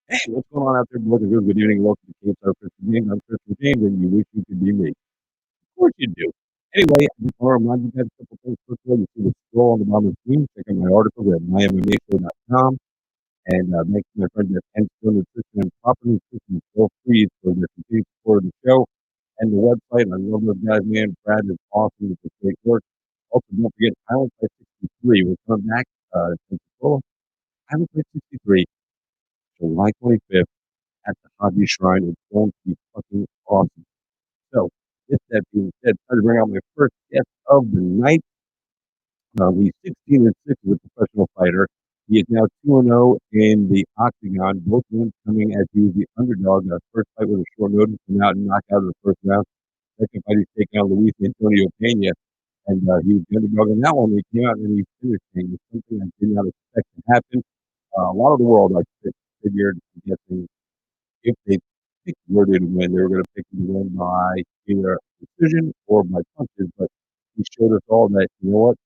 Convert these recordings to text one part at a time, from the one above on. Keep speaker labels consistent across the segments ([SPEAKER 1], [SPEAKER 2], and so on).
[SPEAKER 1] Hey, what's going on out there, boys and girls? Good evening. Welcome to Cape Star Christopher James. I'm Christopher James, and you wish you could be me. Of course you do. Anyway, I just want to remind you guys a couple things. First of all, you see the scroll on the bottom of the screen. Check out my articles at mymmashow.com. And thanks to my friends at Ensco Nutrition and Proper Nutrition Feel Free for their continued support of the show and the website. I love those guys, man. Brad is awesome with his great work. Also, don't forget Island Play 63. We'll come back to Pensacola. Island Play 63, July 25th. At the Hobby Shrine. It's going to be fucking awesome. So, with that being said, try to bring out my first guest of the night. He's 16-6 as a professional fighter. He is now 2-0 in the octagon. Both wins coming as he was the underdog. First fight with a short notice, came out and knocked out in the first round. Second fight, he's taking out Luis Antonio Pena, and he was the underdog in that one. He came out and he finished things. It's something I did not expect to happen. A lot of the world, I figured, I'm guessing, if they picked where they'd win, they were going to pick them to win by either decision or by punches. But he showed us all that, you know what?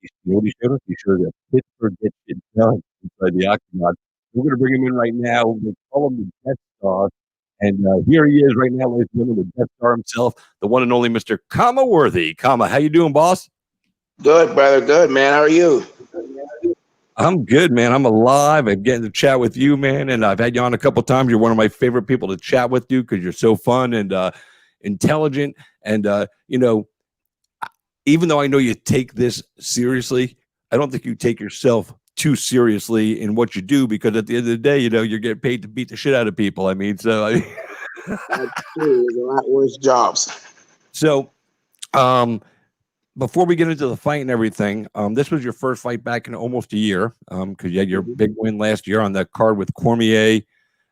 [SPEAKER 1] You know what he showed us? He showed us that Pittsburgh gets it done inside the octagon. We're going to bring him in right now. They call him the Death Star. And here he is right now, ladies and gentlemen, the Death Star himself, the one and only Mr. Khama Worthy. Khama, how you doing, boss?
[SPEAKER 2] Good, brother. Good, man. How are you?
[SPEAKER 1] I'm good, man. I'm alive. I'm getting to chat with you, man. And I've had you on a couple times. You're one of my favorite people to chat with, you, because you're so fun and intelligent. And, even though I know you take this seriously, I don't think you take yourself too seriously in what you do, because at the end of the day, you're getting paid to beat the shit out of people. I mean,
[SPEAKER 2] That's true. There's a lot worse jobs.
[SPEAKER 1] so, um, before we get into the fight and everything, this was your first fight back in almost a year, because you had your big win last year on that card with Cormier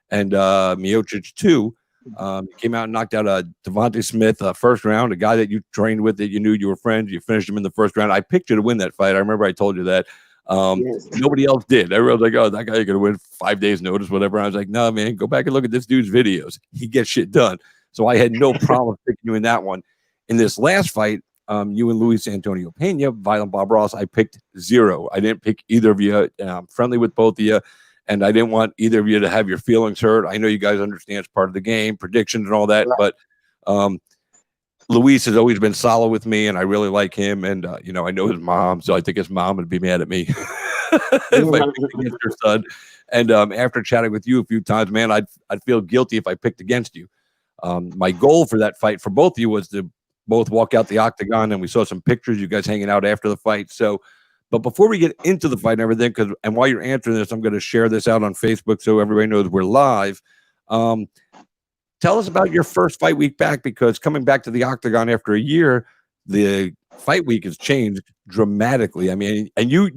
[SPEAKER 1] and Miocic too. You came out and knocked out Devontae Smith first round, a guy that you trained with, that you knew you were friends. You finished him in the first round. I picked you to win that fight. I remember I told you that.
[SPEAKER 2] Yes.
[SPEAKER 1] Nobody else did. Everyone was like, "Oh, that guy you're gonna win 5 days notice, whatever." I was like, "No, man, go back and look at this dude's videos. He gets shit done." So I had no problem picking you in that one. In this last fight, you and Luis Antonio Pena, Violent Bob Ross, I picked 0. I didn't pick either of you. I'm friendly with both of you, and I didn't want either of you to have your feelings hurt. I know you guys understand it's part of the game, predictions and all that, but Luis has always been solid with me, and I really like him. And I know his mom, so I think his mom would be mad at me if I picked against her son. And after chatting with you a few times, man, I'd feel guilty if I picked against you. My goal for that fight for both of you was to both walk out the octagon, and we saw some pictures, you guys hanging out after the fight. So, but before we get into the fight and everything, and while you're answering this, I'm going to share this out on Facebook so everybody knows we're live. Tell us about your first fight week back, because coming back to the octagon after a year, the fight week has changed dramatically. I mean, and you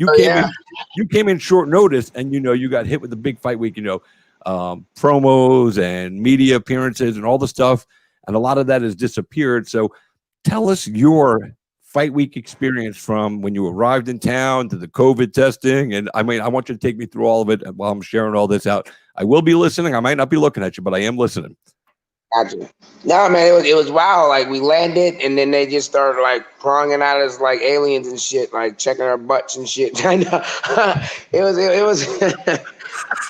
[SPEAKER 1] came in short notice, and you got hit with the big fight week. Promos and media appearances and all the stuff, and a lot of that has disappeared. So, tell us your fight week experience from when you arrived in town to the COVID testing. And I mean, I want you to take me through all of it while I'm sharing all this out. I will be listening. I might not be looking at you, but I am listening.
[SPEAKER 2] Gotcha. No, man, it was wild. Like, we landed, and then they just started like pronging at us like aliens and shit, like checking our butts and shit. I know. it was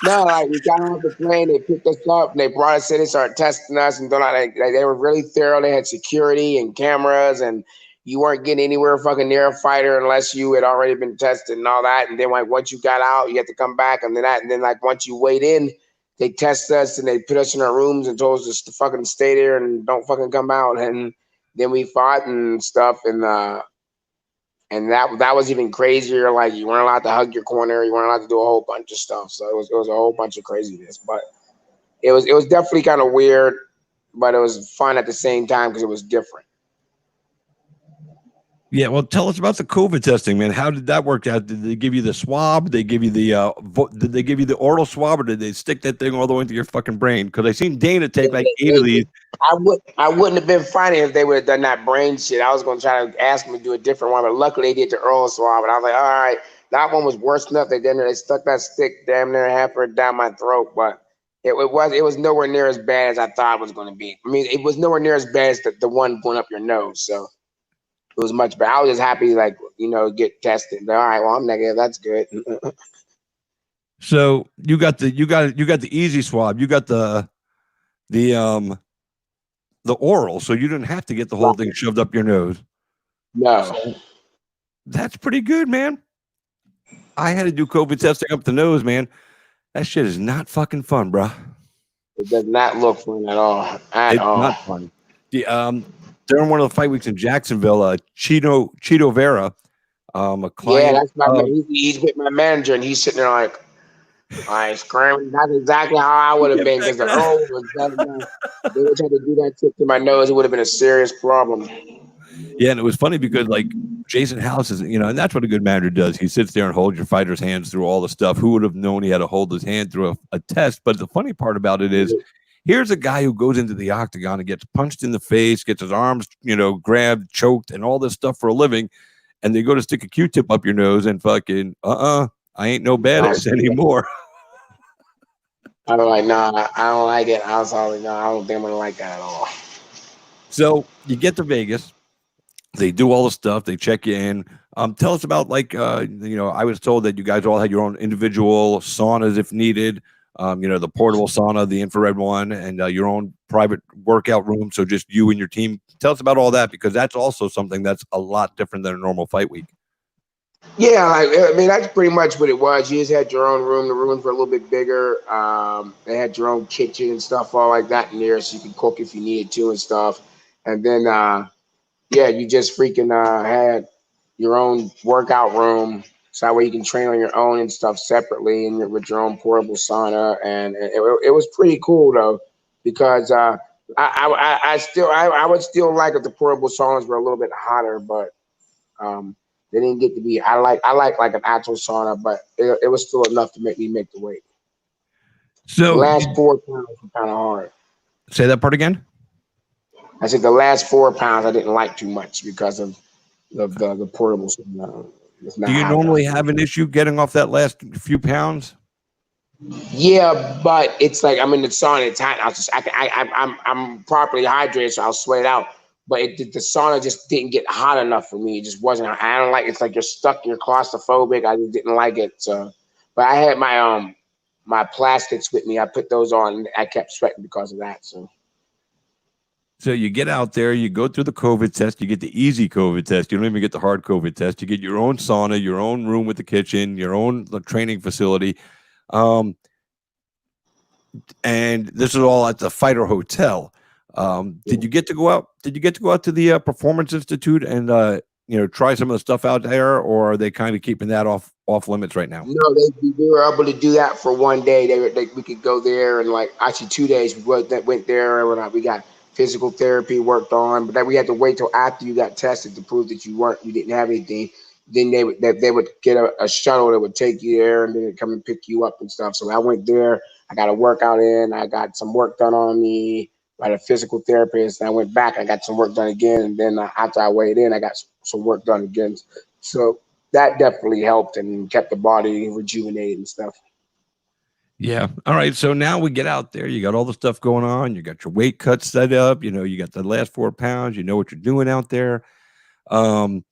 [SPEAKER 2] no, like, we got off the plane, they picked us up, and they brought us in, they started testing us, and they were really thorough. They had security and cameras, and you weren't getting anywhere fucking near a fighter unless you had already been tested and all that. And then, like, once you got out, you had to come back, and then like once you weighed in, they test us and they put us in our rooms and told us just to fucking stay there and don't fucking come out. And then we fought and stuff, and that was even crazier. Like, you weren't allowed to hug your corner, you weren't allowed to do a whole bunch of stuff. So it was a whole bunch of craziness. But it was definitely kind of weird, but it was fun at the same time because it was different.
[SPEAKER 1] Yeah, well, tell us about the COVID testing, man. How did that work out? Did they give you the swab? Did they give you the did they give you the oral swab, or did they stick that thing all the way into your fucking brain? Because I seen Dana take like 8 of these.
[SPEAKER 2] I wouldn't have been funny if they would have done that brain shit. I was gonna try to ask them to do a different one, but luckily they did the oral swab, and I was like, all right, that one was worse enough. They stuck that stick damn near half or down my throat, but it was nowhere near as bad as I thought it was going to be. I mean, it was nowhere near as bad as the one going up your nose. So it was much better. I was just happy, like, get tested. All right, well, I'm negative. That's good.
[SPEAKER 1] So you got the easy swab. You got the the oral, so you didn't have to get the whole thing
[SPEAKER 2] Right.
[SPEAKER 1] shoved up your nose.
[SPEAKER 2] No,
[SPEAKER 1] So that's pretty good, man. I had to do COVID testing up the nose, man. That shit is not fucking fun, bro.
[SPEAKER 2] it does not look fun at all. At
[SPEAKER 1] It's
[SPEAKER 2] all.
[SPEAKER 1] not fun. The during one of the fight weeks in Jacksonville, Cheeto Vera, a
[SPEAKER 2] Yeah,
[SPEAKER 1] client
[SPEAKER 2] that's my man.
[SPEAKER 1] of
[SPEAKER 2] He's with my manager, and he's sitting there like screaming. That's exactly how I would have
[SPEAKER 1] get
[SPEAKER 2] been
[SPEAKER 1] back
[SPEAKER 2] because the
[SPEAKER 1] in that.
[SPEAKER 2] Earl was better than. If they would try to do that tip to my nose, it would have been a serious problem.
[SPEAKER 1] Yeah, and it was funny because like Jason House is, and that's what a good manager does. He sits there and holds your fighter's hands through all the stuff. Who would have known he had to hold his hand through a test? But the funny part about it is, here's a guy who goes into the octagon and gets punched in the face, gets his arms, grabbed, choked, and all this stuff for a living, and they go to stick a Q-tip up your nose and fucking, I ain't no
[SPEAKER 2] I
[SPEAKER 1] badass anymore.
[SPEAKER 2] was like, nah, I don't like it. I was like, no, I don't think I'm gonna like that at all.
[SPEAKER 1] So you get to Vegas. They do all the stuff. They check you in. Tell us about like I was told that you guys all had your own individual saunas if needed. The portable sauna, the infrared one, and your own private workout room. So just you and your team. Tell us about all that because that's also something that's a lot different than a normal fight week.
[SPEAKER 2] Yeah, like, I mean, that's pretty much what it was. You just had your own room. The rooms were a little bit bigger. They had your own kitchen and stuff, all like that in there, so you could cook if you needed to and stuff. And then, yeah, you just freaking had your own workout room, so that way you can train on your own and stuff separately, and with your own portable sauna. And it was pretty cool though, because I would still like if the portable saunas were a little bit hotter, but um, they didn't get to be. I like an actual sauna, but it was still enough to make me make the weight. The
[SPEAKER 1] So
[SPEAKER 2] last 4 pounds were kind of hard.
[SPEAKER 1] say that part again.
[SPEAKER 2] I said the last 4 pounds I didn't like too much because of the portable sauna. It's not
[SPEAKER 1] Do you
[SPEAKER 2] hot enough
[SPEAKER 1] normally
[SPEAKER 2] for me.
[SPEAKER 1] have an issue getting off that last few pounds?
[SPEAKER 2] Yeah, but it's like I'm in the sauna. It's hot. I was just I'm properly hydrated, so I'll sweat out. But the sauna just didn't get hot enough for me. It just wasn't. I don't like. It's like you're stuck. You're claustrophobic. I just didn't like it. So, but I had my plastics with me. I put those on. And I kept sweating because of that. So
[SPEAKER 1] So you get out there, you go through the COVID test, you get the easy COVID test. You don't even get the hard COVID test. You get your own sauna, your own room with the kitchen, your own training facility. Um, and this is all at the Fighter Hotel. Did you get to go out? Did you get to go out to the Performance Institute and try some of the stuff out there, or are they kind of keeping that off limits right now?
[SPEAKER 2] no, we were able to do that for one day. We could go there and like actually 2 days went there. We got physical therapy worked on, but then we had to wait till after you got tested to prove that you didn't have anything. Then they would get a shuttle that would take you there and then it'd come and pick you up and stuff. So I went there. I got a workout in. I got some work done on me by the physical therapist. And I went back. I got some work done again, and then after I weighed in, I got some work done again. So that definitely helped and kept the body rejuvenated and stuff.
[SPEAKER 1] Yeah. All right. So now we get out there. You got all the stuff going on. You got your weight cut set up. You got the last 4 pounds. You know what you're doing out there. Um,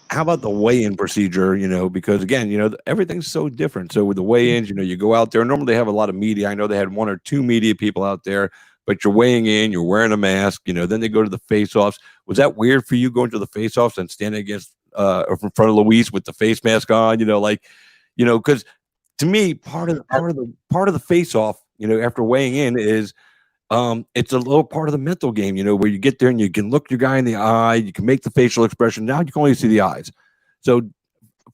[SPEAKER 1] how about the weigh-in procedure? Because again, everything's so different. So with the weigh-ins, you go out there. Normally they have a lot of media. I know they had one or two media people out there, but you're weighing in. You're wearing a mask. Then they go to the face-offs. Was that weird for you going to the face-offs and standing against or in front of Luis with the face mask on? Because to me, part of the face-off, after weighing in is it's a little part of the mental game, where you get there and you can look your guy in the eye, you can make the facial expression. Now you can only see the eyes. So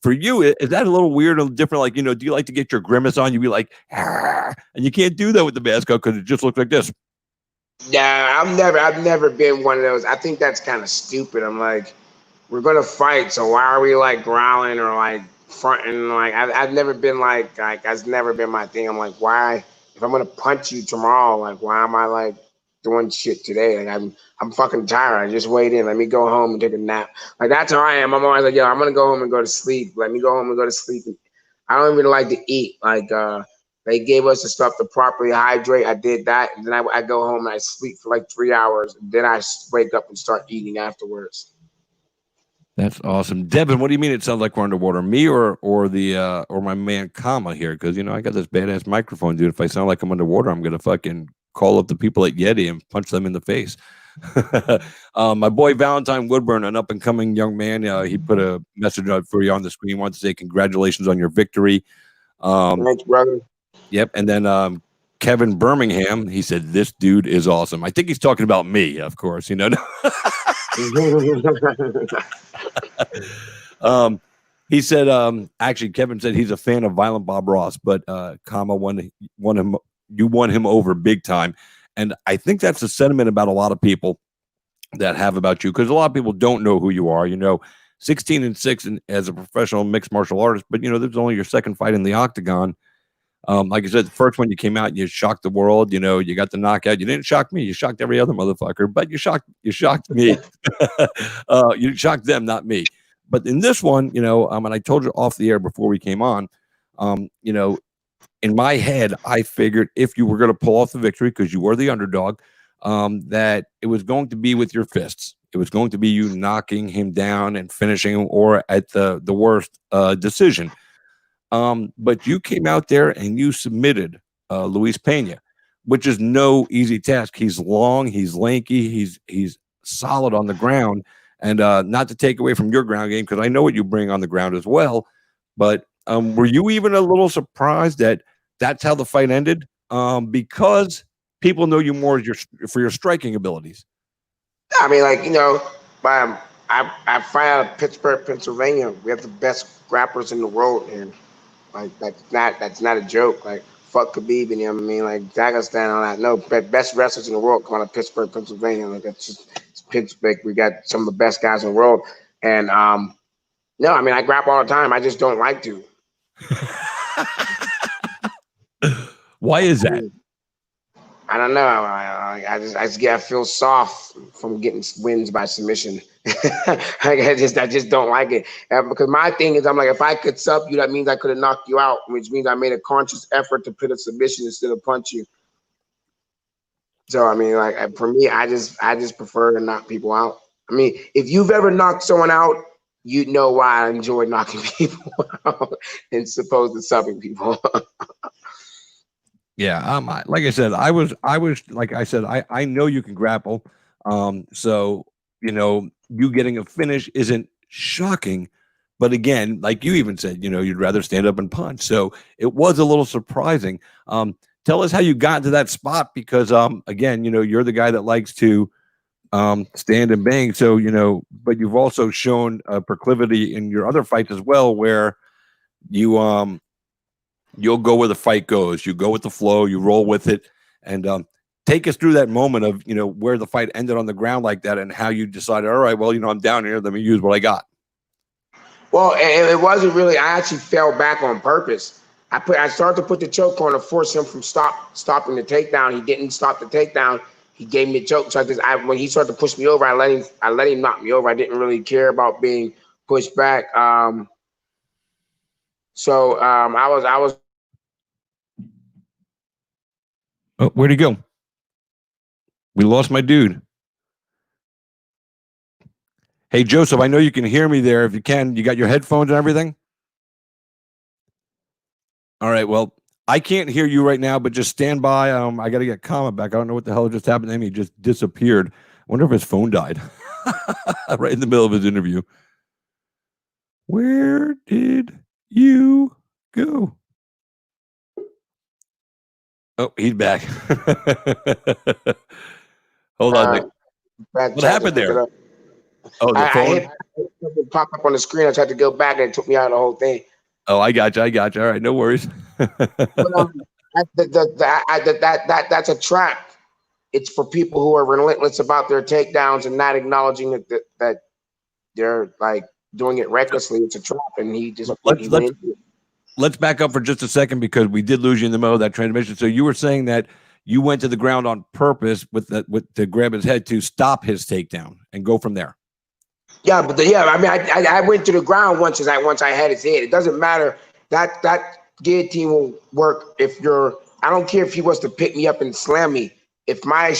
[SPEAKER 1] for you, is that a little weird or different? Like, do you like to get your grimace on? You be like, "Arr," and you can't do that with the mask on because it just looks like this.
[SPEAKER 2] Yeah, I've never been one of those. I think that's kind of stupid. I'm like, we're gonna fight, so why are we like growling or like fronting? Like I've never been like that's never been my thing. I'm like, why? If I'm gonna punch you tomorrow, like why am I like doing shit today? Like I'm fucking tired. I just weighed in. Let me go home and take a nap. Like that's how I am. I'm always like, yo, I'm gonna go home and go to sleep. Let me go home and go to sleep. I don't even like to eat. Like they gave us the stuff to properly hydrate. I did that, and then I go home and I sleep for like 3 hours. And then I wake up and start eating afterwards.
[SPEAKER 1] That's awesome, Devin. What do you mean? It sounds like we're underwater. Me or the or my man Khama here? Because I got this badass microphone, dude. If I sound like I'm underwater, I'm gonna fucking call up the people at Yeti and punch them in the face. My boy Valentine Woodburn, an up and coming young man, he put a message out for you on the screen. Wanted to say congratulations on your victory.
[SPEAKER 2] Thanks, brother.
[SPEAKER 1] Yep, and then Kevin Birmingham, he said this dude is awesome. I think he's talking about me, of course. He said, actually, Kevin said he's a fan of Violent Bob Ross, but Khama won him. You won him over big time, and I think that's a sentiment about a lot of people that have about you, because a lot of people don't know who you are. 16-6 as a professional mixed martial artist, but this is only your second fight in the octagon. Like I said, the first one you came out, you shocked the world. You got the knockout. You didn't shock me. You shocked every other motherfucker, but you shocked me. You shocked them, not me. But in this one, and I told you off the air before we came on, in my head, I figured if you were going to pull off the victory, because you were the underdog, that it was going to be with your fists. It was going to be you knocking him down and finishing him, or at the worst, decision. But you came out there and you submitted Luis Pena, which is no easy task. He's long, he's lanky, he's solid on the ground. And not to take away from your ground game, because I know what you bring on the ground as well. But were you even a little surprised that that's how the fight ended? Because people know you more for your striking abilities.
[SPEAKER 2] I mean, I find out of Pittsburgh, Pennsylvania, we have the best grapplers in the world, and like that's not a joke. Like fuck Khabib and him. I mean, like Dagestan on that. No, best wrestlers in the world come out of Pittsburgh, Pennsylvania. Like it's Pittsburgh. We got some of the best guys in the world, and no, I mean I grapple all the time. I just don't like to.
[SPEAKER 1] Why is that?
[SPEAKER 2] I don't know. I feel soft from getting wins by submission. I just don't like it. Because my thing is, I'm like, if I could sub you, that means I could have knocked you out, which means I made a conscious effort to put a submission instead of punch you. So I mean, like for me, I just prefer to knock people out. I mean, if you've ever knocked someone out, you know why I enjoy knocking people out and supposed to subbing people.
[SPEAKER 1] Yeah, like I said, I was like I said, I know you can grapple. So you getting a finish isn't shocking, but again, like you even said, you'd rather stand up and punch. So it was a little surprising. Tell us how you got to that spot, because again, you're the guy that likes to stand and bang. So but you've also shown a proclivity in your other fights as well, where you you'll go where the fight goes. You go with the flow. You roll with it, and take us through that moment of where the fight ended on the ground like that, and how you decided, all right, well, I'm down here. Let me use what I got.
[SPEAKER 2] Well, it wasn't really. I actually fell back on purpose. I started to put the choke on to force him from stopping the takedown. He didn't stop the takedown. He gave me a choke. So when he started to push me over, I let him knock me over. I didn't really care about being pushed back. So I was.
[SPEAKER 1] Oh, where'd he go? We lost my dude. Hey, Joseph, I know you can hear me there. If you can, you got your headphones and everything? All right, well, I can't hear you right now, but just stand by. I got to get Khama back. I don't know what the hell just happened to him. He just disappeared. I wonder if his phone died right in the middle of his interview. Where did you go? Oh, he's back. Hold on. What happened there? Oh, the phone?
[SPEAKER 2] It popped up on the screen. I tried to go back, and it took me out of the whole thing.
[SPEAKER 1] Oh, I got you. All right, no worries.
[SPEAKER 2] That's a trap. It's for people who are relentless about their takedowns and not acknowledging that they're like doing it recklessly. It's a trap, and he just
[SPEAKER 1] let's back up for just a second, because we did lose you in the middle of that transmission. So you were saying that you went to the ground on purpose to grab his head to stop his takedown and go from there.
[SPEAKER 2] Yeah, but I mean, I went to the ground once I had his head. It doesn't matter. That guillotine will work if you're. I don't care if he was to pick me up and slam me. If my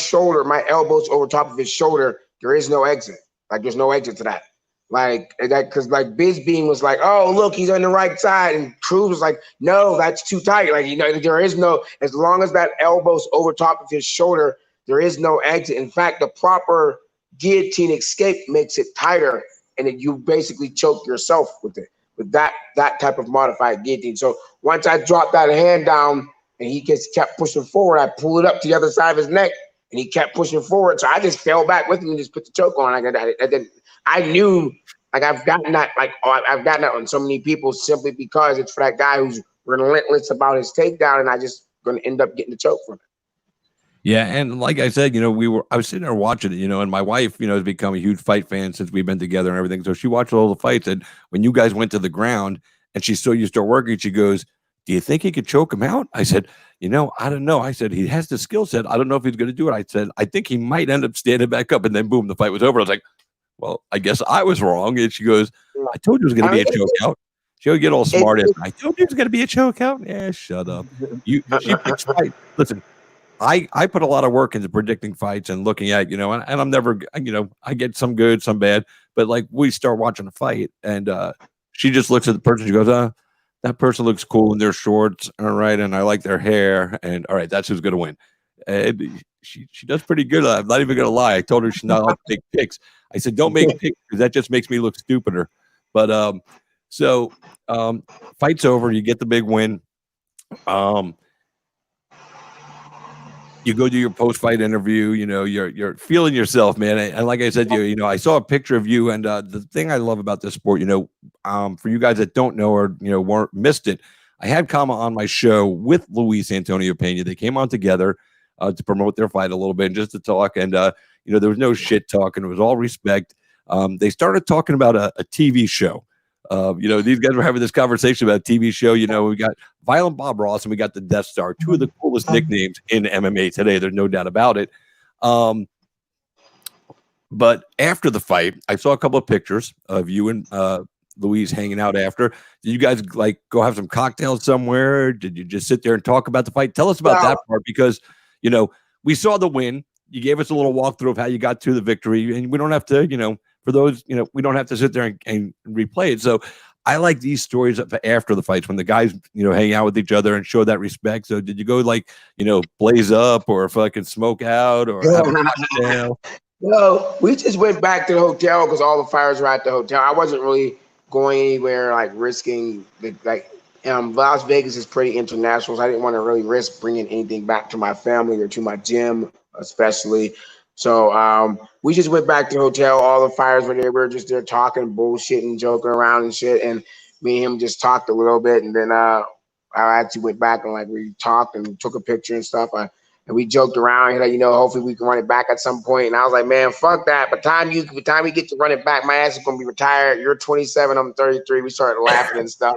[SPEAKER 2] elbow's over top of his shoulder, there is no exit. Like there's no exit to that. Like that, because like Bisbeam was like, "Oh, look, he's on the right side," and Cruz was like, "No, that's too tight." Like, there is no, as long as that elbow's over top of his shoulder, there is no exit. In fact, the proper guillotine escape makes it tighter, and then you basically choke yourself with it, with that type of modified guillotine. So once I dropped that hand down and he just kept pushing forward, I pulled it up to the other side of his neck, and he kept pushing forward. So I just fell back with him and just put the choke on. I didn't. I knew, like, I've gotten that on so many people simply because it's for that guy who's relentless about his takedown, and I just going to end up getting the choke from it.
[SPEAKER 1] Yeah, and like I said, I was sitting there watching it, and my wife, has become a huge fight fan since we've been together and everything. So she watched all the fights, and when you guys went to the ground and she saw you start working, she goes, "Do you think he could choke him out?" I said, "I don't know." I said, "He has the skill set. I don't know if he's going to do it." I said, "I think he might end up standing back up," and then boom, the fight was over. I was like, "Well, I guess I was wrong." And she goes, "I told you it was going to
[SPEAKER 2] I
[SPEAKER 1] be
[SPEAKER 2] mean,
[SPEAKER 1] a choke out." She would get all
[SPEAKER 2] it,
[SPEAKER 1] smart ass.
[SPEAKER 2] it,
[SPEAKER 1] I told you it was going to be a choke out. Yeah, shut up. She picks fight. Listen, I put a lot of work into predicting fights and looking at, and I'm never, I get some good, some bad, but like we start watching a fight and she just looks at the person. She goes, that person looks cool in their shorts. All right. And I like their hair. And all right, that's who's going to win. And she does pretty good. I'm not even going to lie. I told her she's not allowed to make picks. I said, don't make picks because that just makes me look stupider. But so fight's over. You get the big win. You go do your post fight interview, you're feeling yourself, man. And like I said to you, I saw a picture of you. And the thing I love about this sport, for you guys that don't know or, weren't missed it, I had Khama on my show with Luis Antonio Pena. They came on together to promote their fight a little bit and just to talk. And, there was no shit talking. It was all respect. They started talking about a TV show. These guys were having this conversation about a TV show. We got Violent Bob Ross and we got the Death Star, two of the coolest nicknames in MMA today. There's no doubt about it. But after the fight, I saw a couple of pictures of you and Louise hanging out after. Did you guys like go have some cocktails somewhere? Did you just sit there and talk about the fight? Tell us about that part because, we saw the win. You gave us a little walkthrough of how you got to the victory, and we don't have to, for those, we don't have to sit there and replay it. So I like these stories of after the fights when the guys, hang out with each other and show that respect. So did you go like, blaze up or fucking smoke out or have a cocktail?
[SPEAKER 2] No, we just went back to the hotel because all the fires were at the hotel. I wasn't really going anywhere, like risking Las Vegas is pretty international, so I didn't want to really risk bringing anything back to my family or to my gym, especially. So we just went back to the hotel. All the fires were there. We were just there talking, bullshitting, joking around and shit. And me and him just talked a little bit, and then I actually went back and like we talked and took a picture and stuff. And we joked around, like, hopefully we can run it back at some point. And I was like, man, fuck that. By the time we get to run it back, my ass is gonna be retired. You're 27, I'm 33. We started laughing and stuff.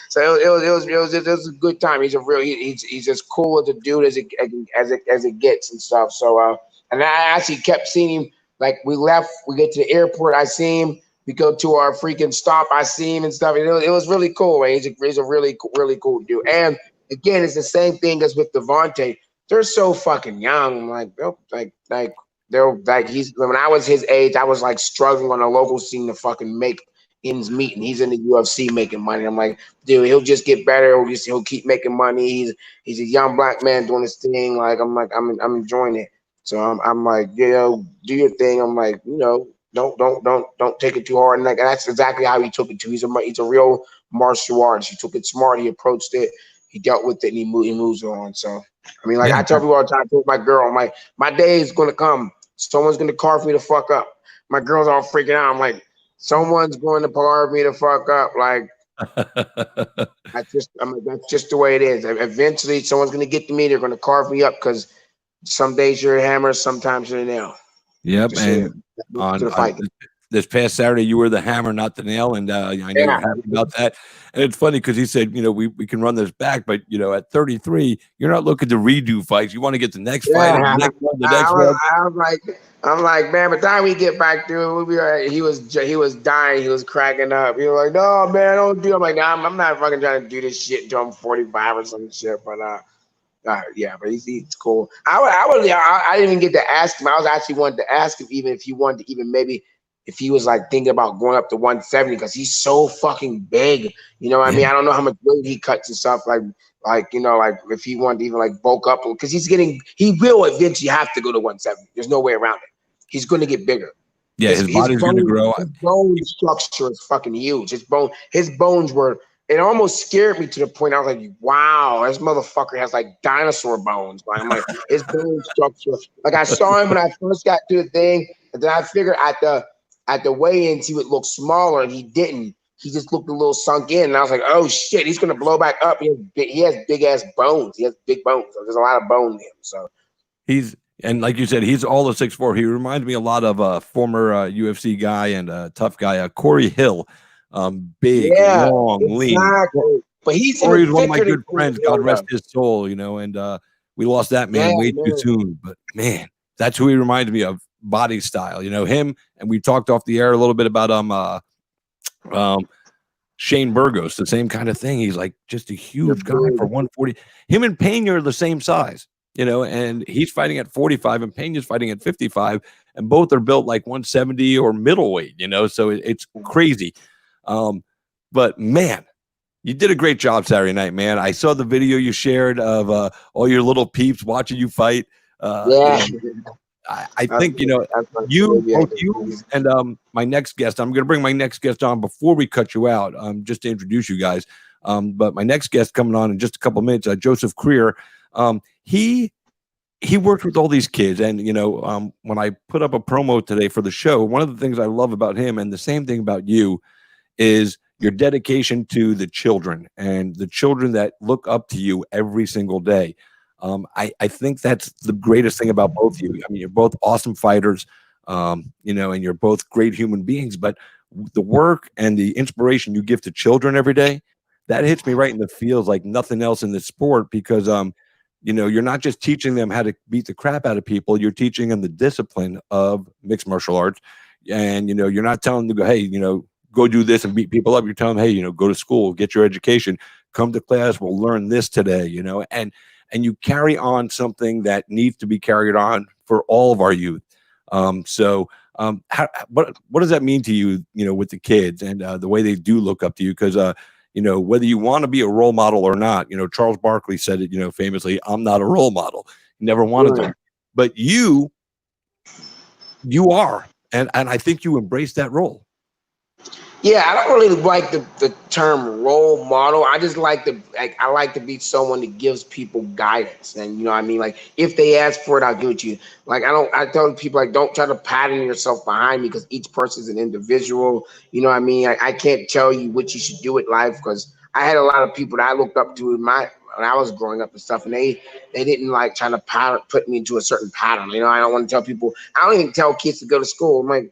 [SPEAKER 2] So it was a good time. He's a real he's as cool as a dude as it gets and stuff. So and I actually kept seeing him. Like we left, we get to the airport, I see him. We go to our freaking stop, I see him and stuff. And it was really cool. Man. He's a really cool dude. And again, it's the same thing as with Devontae. They're so fucking young. They're like he's when I was his age, I was like struggling on the local scene to fucking make ends meet, and he's in the UFC making money. I'm like, dude, he'll just get better. He'll keep making money. He's a young black man doing his thing. I'm enjoying it. So I'm like, do your thing. I'm like, don't take it too hard. And that's exactly how he took it too. He's a real martial artist. He took it smart. He approached it. He dealt with it, and he moves on. So I mean, like
[SPEAKER 1] Yeah.
[SPEAKER 2] I tell people all the time, I told my girl, I'm like, my day is gonna come. Someone's gonna carve me the fuck up. My girl's all freaking out. I'm like, someone's going to carve me the fuck up. Like that's just the way it is. Eventually, someone's gonna get to me. They're gonna carve me up because some days you're a hammer, sometimes you're a nail.
[SPEAKER 1] Yep.
[SPEAKER 2] Just
[SPEAKER 1] And
[SPEAKER 2] to the fight.
[SPEAKER 1] this past Saturday, you were the hammer, not the nail, and I know you're happy about that. And it's funny because he said, we can run this back, but at 33, you're not looking to redo fights. You want to get the next fight, and the next one, the next one.
[SPEAKER 2] I'm like, man. By the time we get back to it, we'll be right. He was dying. He was cracking up. He was like, no, man, don't do it. I'm like, nah, I'm not fucking trying to do this shit until I'm 45 or some shit. But yeah, but he's cool. I didn't even get to ask him. I was actually wanted to ask him even if he wanted to even maybe if he was like thinking about going up to 170 because he's so fucking big. You know what I
[SPEAKER 1] Yeah.
[SPEAKER 2] mean? I don't know how much weight he cuts and stuff. Like you know, like if he wanted to even like bulk up, because he will eventually have to go to 170. There's no way around it. He's going to get bigger.
[SPEAKER 1] Yeah, his body's going to grow.
[SPEAKER 2] His bone structure is fucking huge. His bones were. It almost scared me to the point I was like, "Wow, this motherfucker has like dinosaur bones." Like, I'm like, his bone structure. Like I saw him when I first got to the thing, and then I figured at the weigh-ins he would look smaller, and he didn't. He just looked a little sunk in, and I was like, "Oh shit, he's gonna blow back up." He has big ass bones. He has big bones. So there's a lot of bone in him. So
[SPEAKER 1] And like you said, he's all of 6'4". He reminds me a lot of a former UFC guy and a tough guy, Corey Hill. Big,
[SPEAKER 2] yeah,
[SPEAKER 1] long, lean.
[SPEAKER 2] exactly. But he's
[SPEAKER 1] Corey's
[SPEAKER 2] even
[SPEAKER 1] one of my
[SPEAKER 2] thicker than
[SPEAKER 1] good
[SPEAKER 2] Creer,
[SPEAKER 1] friends. God rest
[SPEAKER 2] though.
[SPEAKER 1] his soul, and we lost that
[SPEAKER 2] Yeah,
[SPEAKER 1] man way too
[SPEAKER 2] man.
[SPEAKER 1] soon. But man, that's who he reminds me of, body style. Him, and we talked off the air a little bit about Shane Burgos, the same kind of thing. He's like just a huge guy for 140. Him and Pena are the same size, and he's fighting at 45 and Pena's fighting at 55, and both are built like 170 or middleweight, so it's crazy. But man, you did a great job Saturday night, man. I saw the video you shared of all your little peeps watching you fight.
[SPEAKER 2] Yeah.
[SPEAKER 1] I think both you and my next guest. I'm going to bring my next guest on before we cut you out, just to introduce you guys. But my next guest coming on in just a couple of minutes, Joseph Creer. He worked with all these kids, and when I put up a promo today for the show, one of the things I love about him, and the same thing about you, is your dedication to the children and the children that look up to you every single day. I think that's the greatest thing about both of you. I mean, you're both awesome fighters, and you're both great human beings, but the work and the inspiration you give to children every day, that hits me right in the feels like nothing else in this sport, because, you're not just teaching them how to beat the crap out of people. You're teaching them the discipline of mixed martial arts. And, you're not telling them to go, hey, go do this and beat people up. You're telling them, hey, go to school, get your education, come to class. We'll learn this today, and you carry on something that needs to be carried on for all of our youth. What does that mean to you, with the kids and the way they do look up to you? Because, whether you want to be a role model or not, Charles Barkley said it, famously, I'm not a role model. He never wanted to. But you are. And I think you embrace that role.
[SPEAKER 2] Yeah, I don't really like the term role model. I just like I like to be someone that gives people guidance. And you know what I mean? Like if they ask for it, I'll give it to you. Like I tell people like don't try to pattern yourself behind me, because each person is an individual. You know what I mean? I can't tell you what you should do in life, because I had a lot of people that I looked up to when I was growing up and stuff, and they didn't like trying to put me into a certain pattern. I don't want to tell people. I don't even tell kids to go to school. I'm like,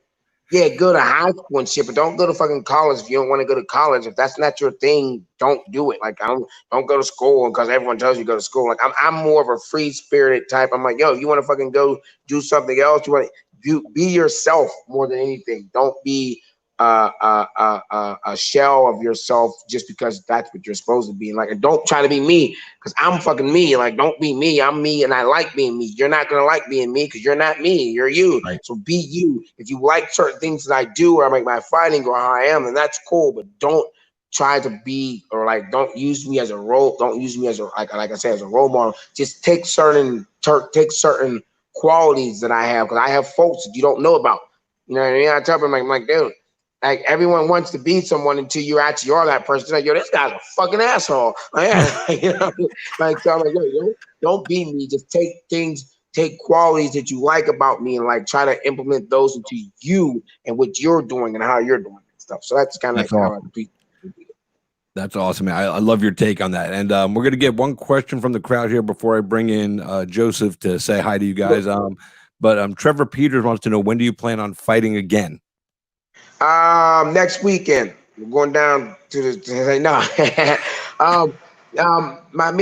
[SPEAKER 2] yeah, go to high school and shit, but don't go to fucking college if you don't want to go to college. If that's not your thing, don't do it. Like, don't go to school because everyone tells you to go to school. Like, I'm more of a free spirited type. I'm like, yo, you want to fucking go do something else? You want to be yourself more than anything. Don't be a shell of yourself just because that's what you're supposed to be. And like, don't try to be me, because I'm fucking me. Like, don't be me. I'm me, and I like being me. You're not gonna like being me because you're not me. You're you.
[SPEAKER 1] Right.
[SPEAKER 2] So be you. If you like certain things that I do, or I make my fighting, or how I am, then that's cool. But don't try to be, or like, don't use me as a role. Don't use me as a like I said, as a role model. Just take certain qualities that I have, because I have folks that you don't know about. You know what I mean? I tell them like, dude. Like everyone wants to be someone until you actually are that person. Like, yo, this guy's a fucking asshole. Like, like so I'm like, yo, don't be me. Just take qualities that you like about me, and like try to implement those into you and what you're doing and how you're doing and stuff. So that's kind of like how I be.
[SPEAKER 1] That's awesome, man. I love your take on that. And we're going to get one question from the crowd here before I bring in Joseph to say hi to you guys. But Trevor Peters wants to know, when do you plan on fighting again?
[SPEAKER 2] Next weekend. We're going down to me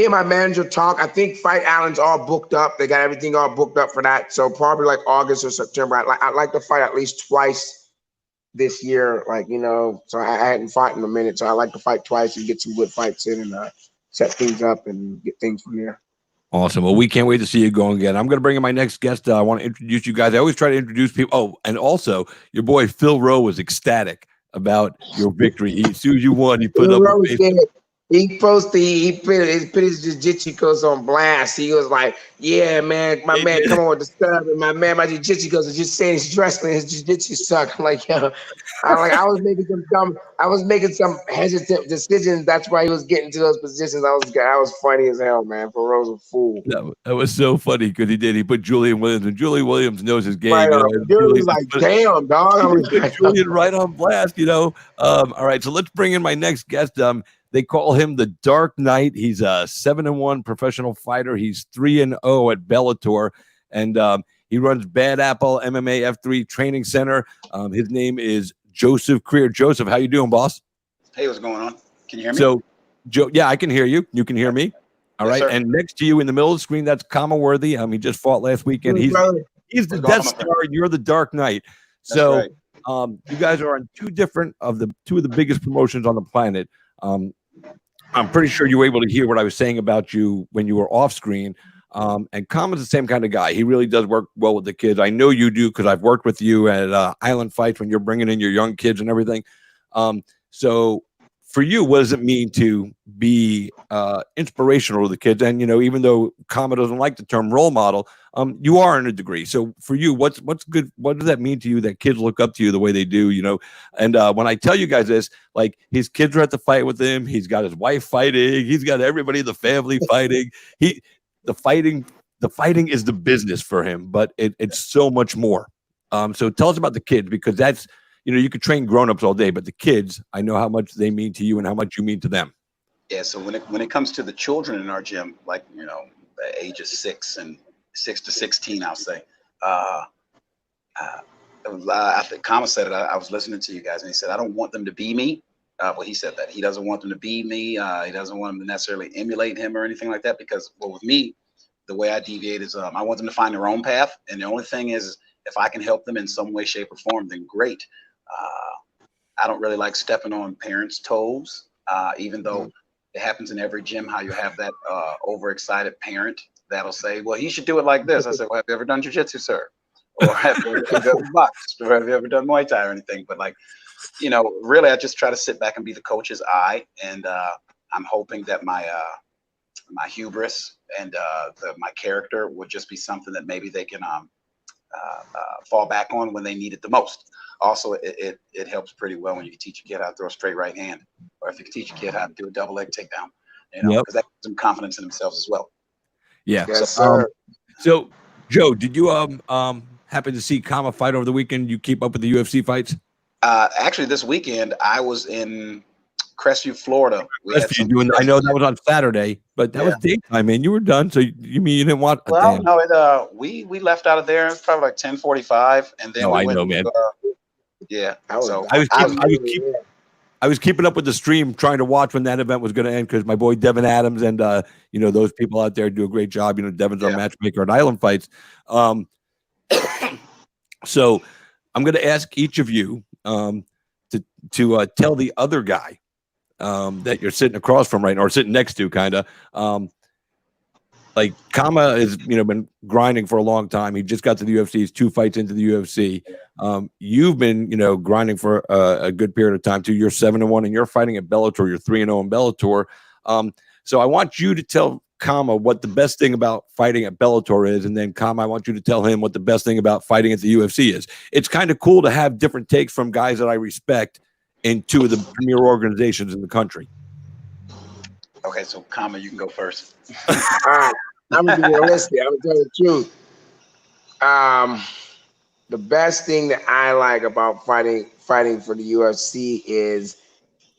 [SPEAKER 2] and my manager talk. I think Fight Island's all booked up. They got everything all booked up for that. So probably like August or September. I'd like to fight at least twice this year. Like, so I hadn't fought in a minute. So I like to fight twice and get some good fights in, and set things up and get things from there.
[SPEAKER 1] Awesome. Well, we can't wait to see you go again. I'm going to bring in my next guest. I want to introduce you guys. I always try to introduce people. Oh, and also, your boy Phil Rowe was ecstatic about your victory. As soon as you won, he put up a
[SPEAKER 2] Rose
[SPEAKER 1] Facebook.
[SPEAKER 2] did. He posted. He put his jiu-jitsu coach on blast. He was like, "Yeah, man, my
[SPEAKER 1] He
[SPEAKER 2] man,
[SPEAKER 1] did.
[SPEAKER 2] come on with the stuff." And my jiu-jitsu coach is just saying his wrestling, his jiu-jitsu suck. I'm like, yo, I was making some dumb. I was making some hesitant decisions. That's why he was getting to those positions. I was funny as hell, man. For Rose a fool.
[SPEAKER 1] That was so funny because he did. He put Julian Williams, and Julian Williams knows his
[SPEAKER 2] Right
[SPEAKER 1] game.
[SPEAKER 2] on.
[SPEAKER 1] And
[SPEAKER 2] Dude was
[SPEAKER 1] Julian
[SPEAKER 2] like, "Damn, dog."
[SPEAKER 1] he
[SPEAKER 2] I'm
[SPEAKER 1] put
[SPEAKER 2] like,
[SPEAKER 1] Julian right on blast. All right, so let's bring in my next guest. They call him the Dark Knight. He's a 7-1 professional fighter. He's 3-0 at Bellator, and he runs Bad Apple MMA F3 Training Center. His name is Joseph Creer. Joseph, how you doing, boss?
[SPEAKER 3] Hey, what's going on? Can you hear me?
[SPEAKER 1] So, Joe, yeah, I can hear you. You can hear me. All
[SPEAKER 3] Yes,
[SPEAKER 1] right,
[SPEAKER 3] sir.
[SPEAKER 1] and next to you in the middle of the screen, that's Khama Worthy. He just fought last weekend. He's the
[SPEAKER 3] What's
[SPEAKER 1] Death
[SPEAKER 3] going on, my
[SPEAKER 1] Star, and you're the Dark Knight.
[SPEAKER 3] That's
[SPEAKER 1] So,
[SPEAKER 3] right.
[SPEAKER 1] you guys are on two of the biggest promotions on the planet. I'm pretty sure you were able to hear what I was saying about you when you were off screen. And Khama's the same kind of guy. He really does work well with the kids. I know you do because I've worked with you at Island Fights when you're bringing in your young kids and everything. So for you, what does it mean to be inspirational to the kids? And even though Khama doesn't like the term role model, you are in a degree. So for you, what's good? What does that mean to you that kids look up to you the way they do? And when I tell you guys this, like his kids are at the fight with him, he's got his wife fighting, he's got everybody in the family fighting. The fighting is the business for him, but it's so much more. So tell us about the kids, because that's. You could train grown-ups all day, but the kids, I know how much they mean to you and how much you mean to them.
[SPEAKER 3] Yeah. So when it comes to the children in our gym, like the age of 6 to 16, I'll say. I think Khama said it. I was listening to you guys, and he said, "I don't want them to be me." Well, he said that he doesn't want them to be me. He doesn't want them to necessarily emulate him or anything like that. Because, well, with me, the way I deviate is I want them to find their own path, and the only thing is, if I can help them in some way, shape, or form, then great. I don't really like stepping on parents' toes, even though it happens in every gym how you have that overexcited parent that'll say, "Well, you should do it like this." I said, "Well, have you ever done jiu-jitsu, sir? Or have you ever boxed? Or have you ever done Muay Thai or anything?" But really, I just try to sit back and be the coach's eye, and I'm hoping that my hubris and my character would just be something that maybe they can fall back on when they need it the most. Also, it helps pretty well when you can teach a kid how to throw a straight right hand, or if you can teach a kid how to do a double leg takedown, because that gives them confidence in themselves as well.
[SPEAKER 1] Yeah.
[SPEAKER 2] Yes, sir.
[SPEAKER 1] So, Joe, did you happen to see Khama fight over the weekend? You keep up with the UFC fights?
[SPEAKER 3] Actually, this weekend I was in Crestview, Florida.
[SPEAKER 1] I know that was on Saturday, but that was daytime, man. You were done, so you mean you didn't want?
[SPEAKER 3] Well, no, we left out of there. It's probably like 10:45, and then we went.
[SPEAKER 1] I know, man.
[SPEAKER 3] Yeah.
[SPEAKER 1] I was keeping up with the stream, trying to watch when that event was going to end, because my boy Devin Adams and those people out there do a great job. Devin's our matchmaker at Island Fights. So I'm going to ask each of you to tell the other guy that you're sitting across from right now, or sitting next to, kind of. Like Khama has, been grinding for a long time. He just got to the UFC. He's 2 fights into the UFC. You've been, grinding for a good period of time too. You're 7-1, and you're fighting at Bellator. You're 3-0 in Bellator. So I want you to tell Khama what the best thing about fighting at Bellator is, and then Khama, I want you to tell him what the best thing about fighting at the UFC is. It's kind of cool to have different takes from guys that I respect in 2 of the premier organizations in the country.
[SPEAKER 3] Okay, so Khama, you can go first.
[SPEAKER 2] All right, I'm gonna be realistic. I'm gonna tell you the truth. The best thing that I like about fighting for the UFC is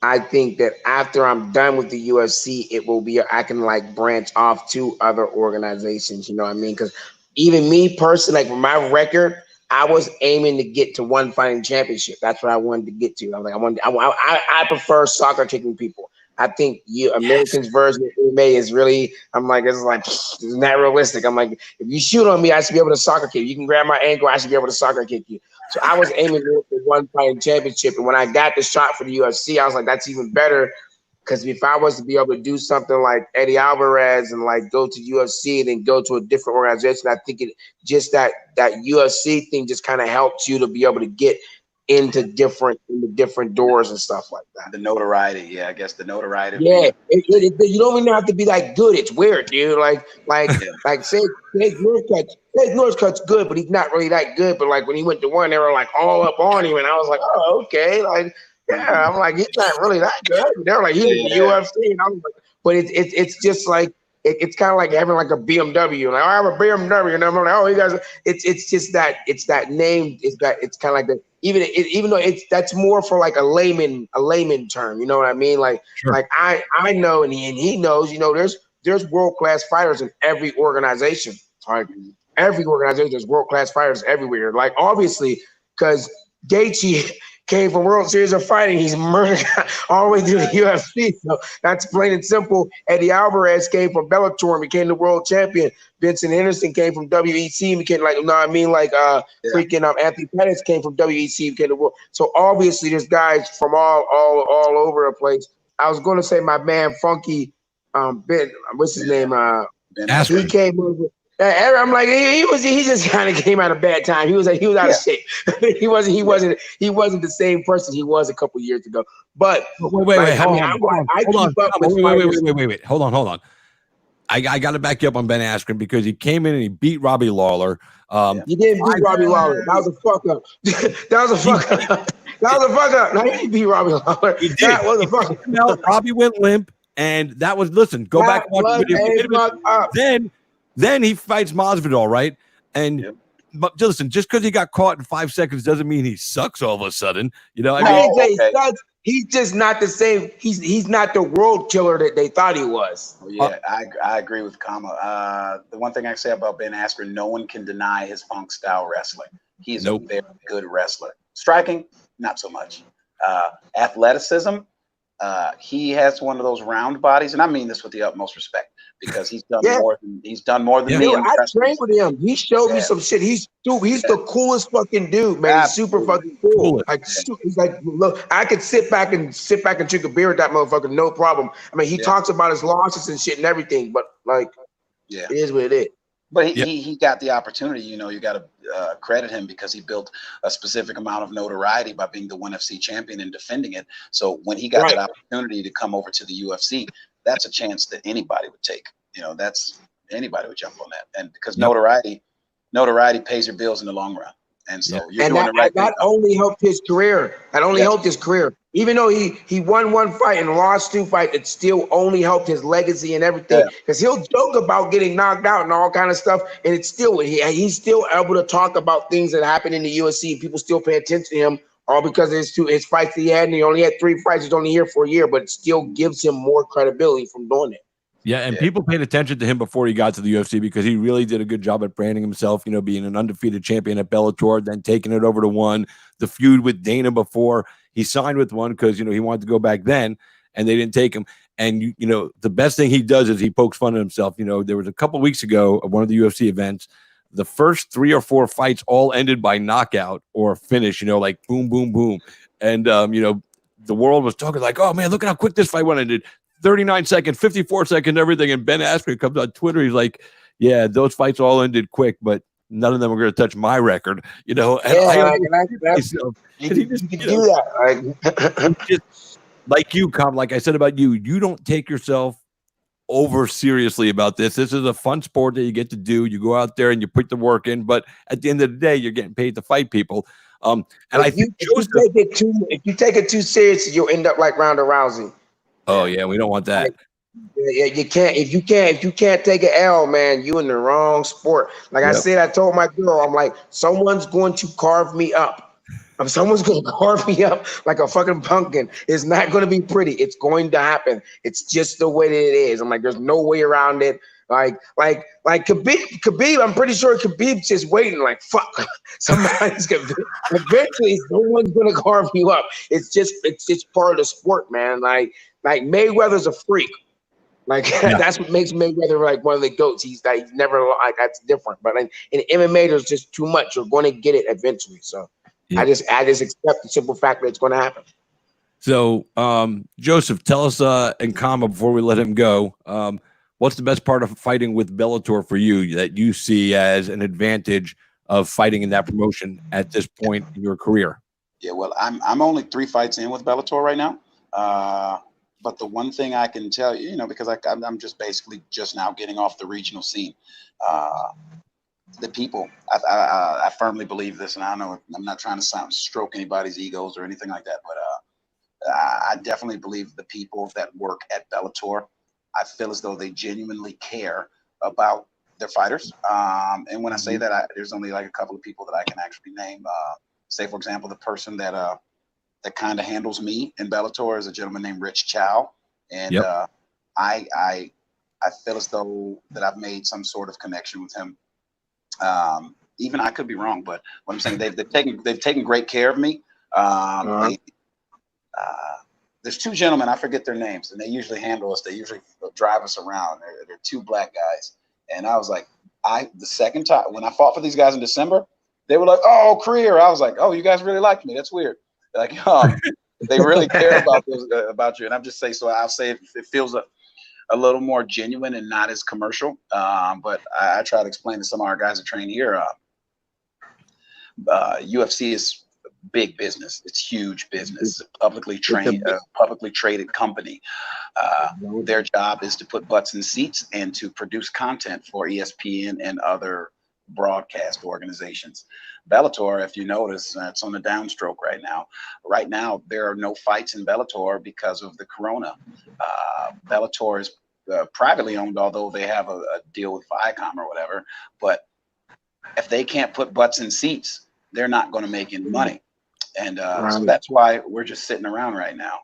[SPEAKER 2] I think that after I'm done with the UFC, it will be I can like branch off to other organizations. You know what I mean? Because even me personally, like with my record, I was aiming to get to one fighting championship. That's what I wanted to get to. I was like, I prefer soccer kicking people. I think Americans' version of MMA is really, it's not realistic. I'm like, if you shoot on me, I should be able to soccer kick you. You can grab my ankle, I should be able to soccer kick you. So I was aiming for one fighting championship. And when I got the shot for the UFC, I was like, that's even better Because if I was to be able to do something like Eddie Alvarez and like go to UFC and then go to a different organization, I think it just that UFC thing just kind of helps you to be able to get into different doors and stuff like that.
[SPEAKER 3] The notoriety, yeah, I guess the notoriety.
[SPEAKER 2] Yeah, you don't even have to be like good. It's weird, dude. Like say Northcutt's good, but he's not really that good. But like when he went to one, they were like all up on him, and I was like, oh, okay, like yeah, I'm like he's not really that good. They're like he's in the UFC, and I'm like, but it's just like it's kind of like having like a BMW. Like, oh, I have a BMW, and I'm like, oh, you guys. It's just that it's that name. It's kind of like that. Even though that's more for like a layman term. You know what I mean? Like
[SPEAKER 1] Sure.
[SPEAKER 2] like I know and he knows. You know, there's world class fighters in every organization. Like every organization, there's world class fighters everywhere. Like obviously, because Gaethje came from World Series of Fighting. He's murdered all the way through the UFC. So that's plain and simple. Eddie Alvarez came from Bellator and became the world champion. Vincent Henderson came from WEC and became like, you know what I mean? Like freaking Anthony Pettis came from WEC and became the world. So obviously there's guys from all over the place. I was going to say my man Funky, Ben, what's his name? He came over. I'm like he just kind of came out of bad time. He was out of shape. he wasn't the same person he was a couple years ago. But
[SPEAKER 1] wait, hold on. I got to back you up on Ben Askren because he came in and he beat Robbie Lawler.
[SPEAKER 2] He didn't beat Robbie Lawler. That was a fuck up. That was a fuck up. No, he didn't beat Robbie Lawler.
[SPEAKER 1] He did.
[SPEAKER 2] That was a fuck up.
[SPEAKER 1] Robbie went limp, and that was go back and watch the video. Then he fights Masvidal, right? And but listen, just because he got caught in 5 seconds doesn't mean he sucks all of a sudden. You know,
[SPEAKER 2] he sucks. He's just not the same. He's not the world killer that they thought he was.
[SPEAKER 3] Oh, yeah, I agree with Khama. The one thing I say about Ben Askren, no one can deny his funk style wrestling. He's a very good wrestler. Striking, not so much. Athleticism, he has one of those round bodies, and I mean this with the utmost respect. Because he's done more than me.
[SPEAKER 2] I trained with him. He showed me some shit. He's the coolest fucking dude, man. Absolutely. He's super fucking cool. Like he's like, look, I could sit back and drink a beer with that motherfucker, no problem. I mean, he talks about his losses and shit and everything, but like, it is what it is.
[SPEAKER 3] But he got the opportunity. You know, you got to credit him because he built a specific amount of notoriety by being the ONE FC champion and defending it. So when he got that opportunity to come over to the UFC, that's a chance that anybody would take. You know, that's anybody would jump on that. And because notoriety pays your bills in the long run. And so
[SPEAKER 2] that only helped his career. That only helped his career. Even though he won one fight and lost 2 fights, it still only helped his legacy and everything. Because he'll joke about getting knocked out and all kind of stuff, and it's still he's still able to talk about things that happen in the UFC, and people still pay attention to him. All because of his fights he had, and he only had 3 fights. He's only here for a year, but it still gives him more credibility from doing it.
[SPEAKER 1] Yeah, and people paid attention to him before he got to the UFC because he really did a good job at branding himself, you know, being an undefeated champion at Bellator, then taking it over to ONE, the feud with Dana before he signed with ONE because, you know, he wanted to go back then and they didn't take him. And, you know, the best thing he does is he pokes fun at himself. You know, there was a couple of weeks ago at one of the UFC events, the first 3 or 4 fights all ended by knockout or finish, you know, like boom, boom, boom. And, you know, the world was talking like, oh, man, look at how quick this fight went. Ended 39 seconds, 54 seconds, everything. And Ben Askren comes on Twitter. He's like, yeah, those fights all ended quick, but none of them are going to touch my record, you know. And
[SPEAKER 2] you can do that.
[SPEAKER 1] Just like you, Khama, like I said about you, you don't take yourself over seriously about this. This is a fun sport that you get to do. You go out there and you put the work in, but at the end of the day, you're getting paid to fight people. And if
[SPEAKER 2] you take it too seriously, you'll end up like Ronda Rousey.
[SPEAKER 1] Oh yeah, we don't want that.
[SPEAKER 2] Yeah, you can't. If you can't take an L, man, you in the wrong sport. Like I said, I told my girl, I'm like, someone's going to carve me up. Someone's going to carve me up like a fucking pumpkin. It's not going to be pretty. It's going to happen. It's just the way that it is. I'm like, there's no way around it. Like Khabib, I'm pretty sure Khabib's just waiting. Like, fuck, somebody's gonna. Eventually, someone's gonna carve you up. It's just part of the sport, man. Like Mayweather's a freak. Like that's what makes Mayweather like one of the goats. He's never like that's different. But in MMA, there's just too much. You're going to get it eventually. So I just accept the simple fact that it's going to happen.
[SPEAKER 1] So, Joseph, tell us and Khama before we let him go. What's the best part of fighting with Bellator for you that you see as an advantage of fighting in that promotion at this point in your career?
[SPEAKER 3] Yeah, well, I'm only 3 fights in with Bellator right now. But the one thing I can tell you, because I'm just basically just now getting off the regional scene. The people, I firmly believe this, and I know I'm not trying to stroke anybody's egos or anything like that, but I definitely believe the people that work at Bellator, I feel as though they genuinely care about their fighters. And when I say that, there's only like a couple of people that I can actually name. Say, for example, the person that kind of handles me in Bellator is a gentleman named Rich Chow, and I feel as though that I've made some sort of connection with him. Even I could be wrong, but what I'm saying, they've taken great care of me. There's 2 gentlemen, I forget their names, and they usually handle us. They usually drive us around. They're 2 black guys, and I was like, the second time when I fought for these guys in December, they were like, "Oh, Creer." I was like, "Oh, you guys really liked me. That's weird." Like, they really care about you, and I'm just saying. So I'll say it feels a little more genuine and not as commercial. But I try to explain to some of our guys that train here. UFC is big business. It's huge business. Publicly traded company. Their job is to put butts in seats and to produce content for ESPN and other broadcast organizations. Bellator, if you notice, it's on the downstroke right now. Right now, there are no fights in Bellator because of the corona. Bellator is privately owned, although they have a deal with Viacom or whatever. But if they can't put butts in seats, they're not going to make any money. And so that's why we're just sitting around right now.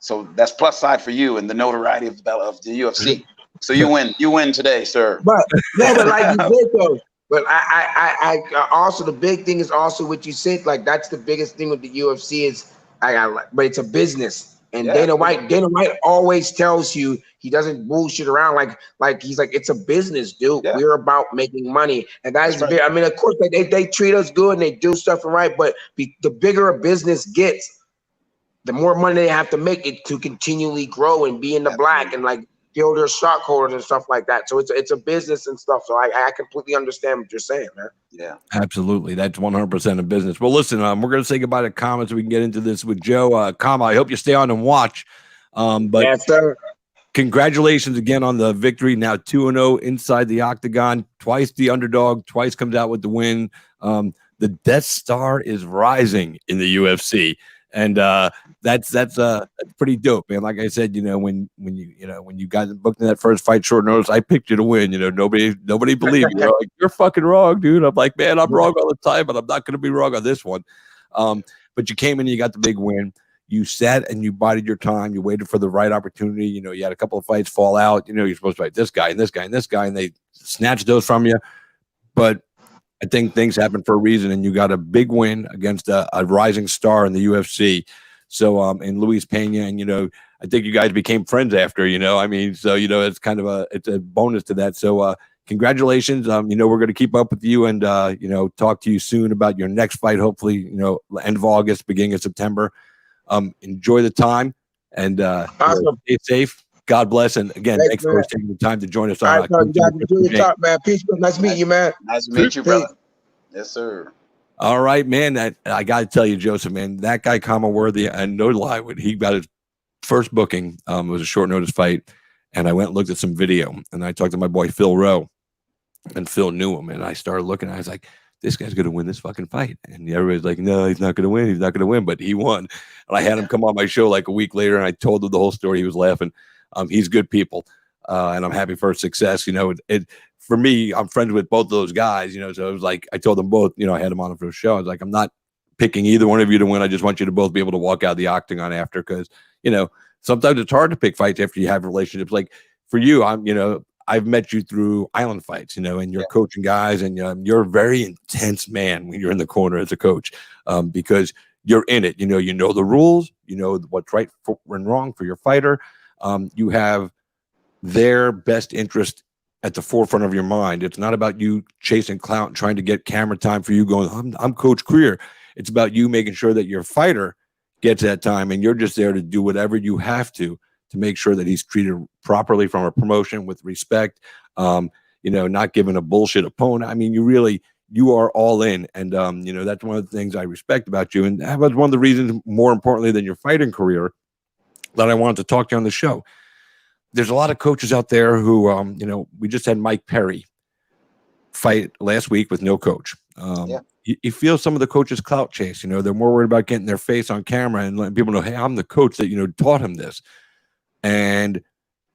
[SPEAKER 3] So that's plus side for you and the notoriety of the UFC. So you win today, sir.
[SPEAKER 2] But like you said though, but I also, the big thing is also what you said. Like that's the biggest thing with the UFC is but it's a business. And Dana White always tells you, he doesn't bullshit around. Like he's like, it's a business, dude. Yeah. We're about making money, and that's right. I mean, of course, they treat us good and they do stuff right, but the bigger a business gets, the more money they have to make it to continually grow and be in the black and like build their stockholders and stuff like that. So it's a business and stuff. So I completely understand what you're saying, man.
[SPEAKER 3] Yeah,
[SPEAKER 1] absolutely. That's 100% a business. Well, listen, we're going to say goodbye to Khama so we can get into this with Joe. Khama, I hope you stay on and watch. But
[SPEAKER 2] yes, sir.
[SPEAKER 1] Congratulations again on the victory. Now 2-0 inside the octagon. Twice the underdog. Twice comes out with the win. The Death Star is rising in the UFC. And that's pretty dope, man. Like I said, when you got booked in that first fight short notice, I picked you to win. Nobody believed you. Like, you're fucking wrong, dude. I'm like, man, I'm wrong all the time, but I'm not going to be wrong on this one. But you came in and you got the big win. You sat and you bided your time. You waited for the right opportunity. You had a couple of fights fall out. You're supposed to fight this guy and this guy and this guy, and they snatched those from you. But I think things happen for a reason, and you got a big win against a rising star in the UFC. So, and Luis Pena, and I think you guys became friends after. I mean, so it's kind of it's a bonus to that. So, congratulations. We're going to keep up with you and talk to you soon about your next fight. Hopefully, end of August, beginning of September. Enjoy the time and
[SPEAKER 2] awesome.
[SPEAKER 1] Stay safe. God bless. And again, thanks for taking the time to join us.
[SPEAKER 2] All right, enjoy your talk, man. Peace. Nice to meet you, man.
[SPEAKER 3] Nice to meet you, brother. Yes, sir.
[SPEAKER 1] All right, man. I got to tell you, Joseph, man, that guy, Khama Worthy, and no lie, when he got his first booking, it was a short notice fight. And I went and looked at some video, and I talked to my boy, Phil Rowe, and Phil knew him. And I started looking, and I was like, this guy's going to win this fucking fight. And everybody's like, no, he's not going to win. He's not going to win. But he won. And I had him come on my show like a week later, and I told him the whole story. He was laughing. He's good people, and I'm happy for his success. For me, I'm friends with both of those guys, so it was like, I told them both, I had them on for the show. I was like, I'm not picking either one of you to win. I just want you to both be able to walk out of the octagon after, because, sometimes it's hard to pick fights after you have relationships. Like for you, I've met you through island fights, and you're coaching guys, and you're a very intense man when you're in the corner as a coach, because you're in it. You know the rules, what's right and wrong for your fighter. You have their best interest at the forefront of your mind. It's not about you chasing clout, trying to get camera time for you going, I'm Coach Creer. It's about you making sure that your fighter gets that time, and you're just there to do whatever you have to make sure that he's treated properly from a promotion with respect. Not giving a bullshit opponent. I mean, you are all in, and that's one of the things I respect about you, and that was one of the reasons, more importantly than your fighting career, that I wanted to talk to you on the show. There's a lot of coaches out there who, we just had Mike Perry fight last week with no coach.
[SPEAKER 3] Yeah.
[SPEAKER 1] You feel some of the coaches clout chase. They're more worried about getting their face on camera and letting people know, hey, I'm the coach that taught him this, and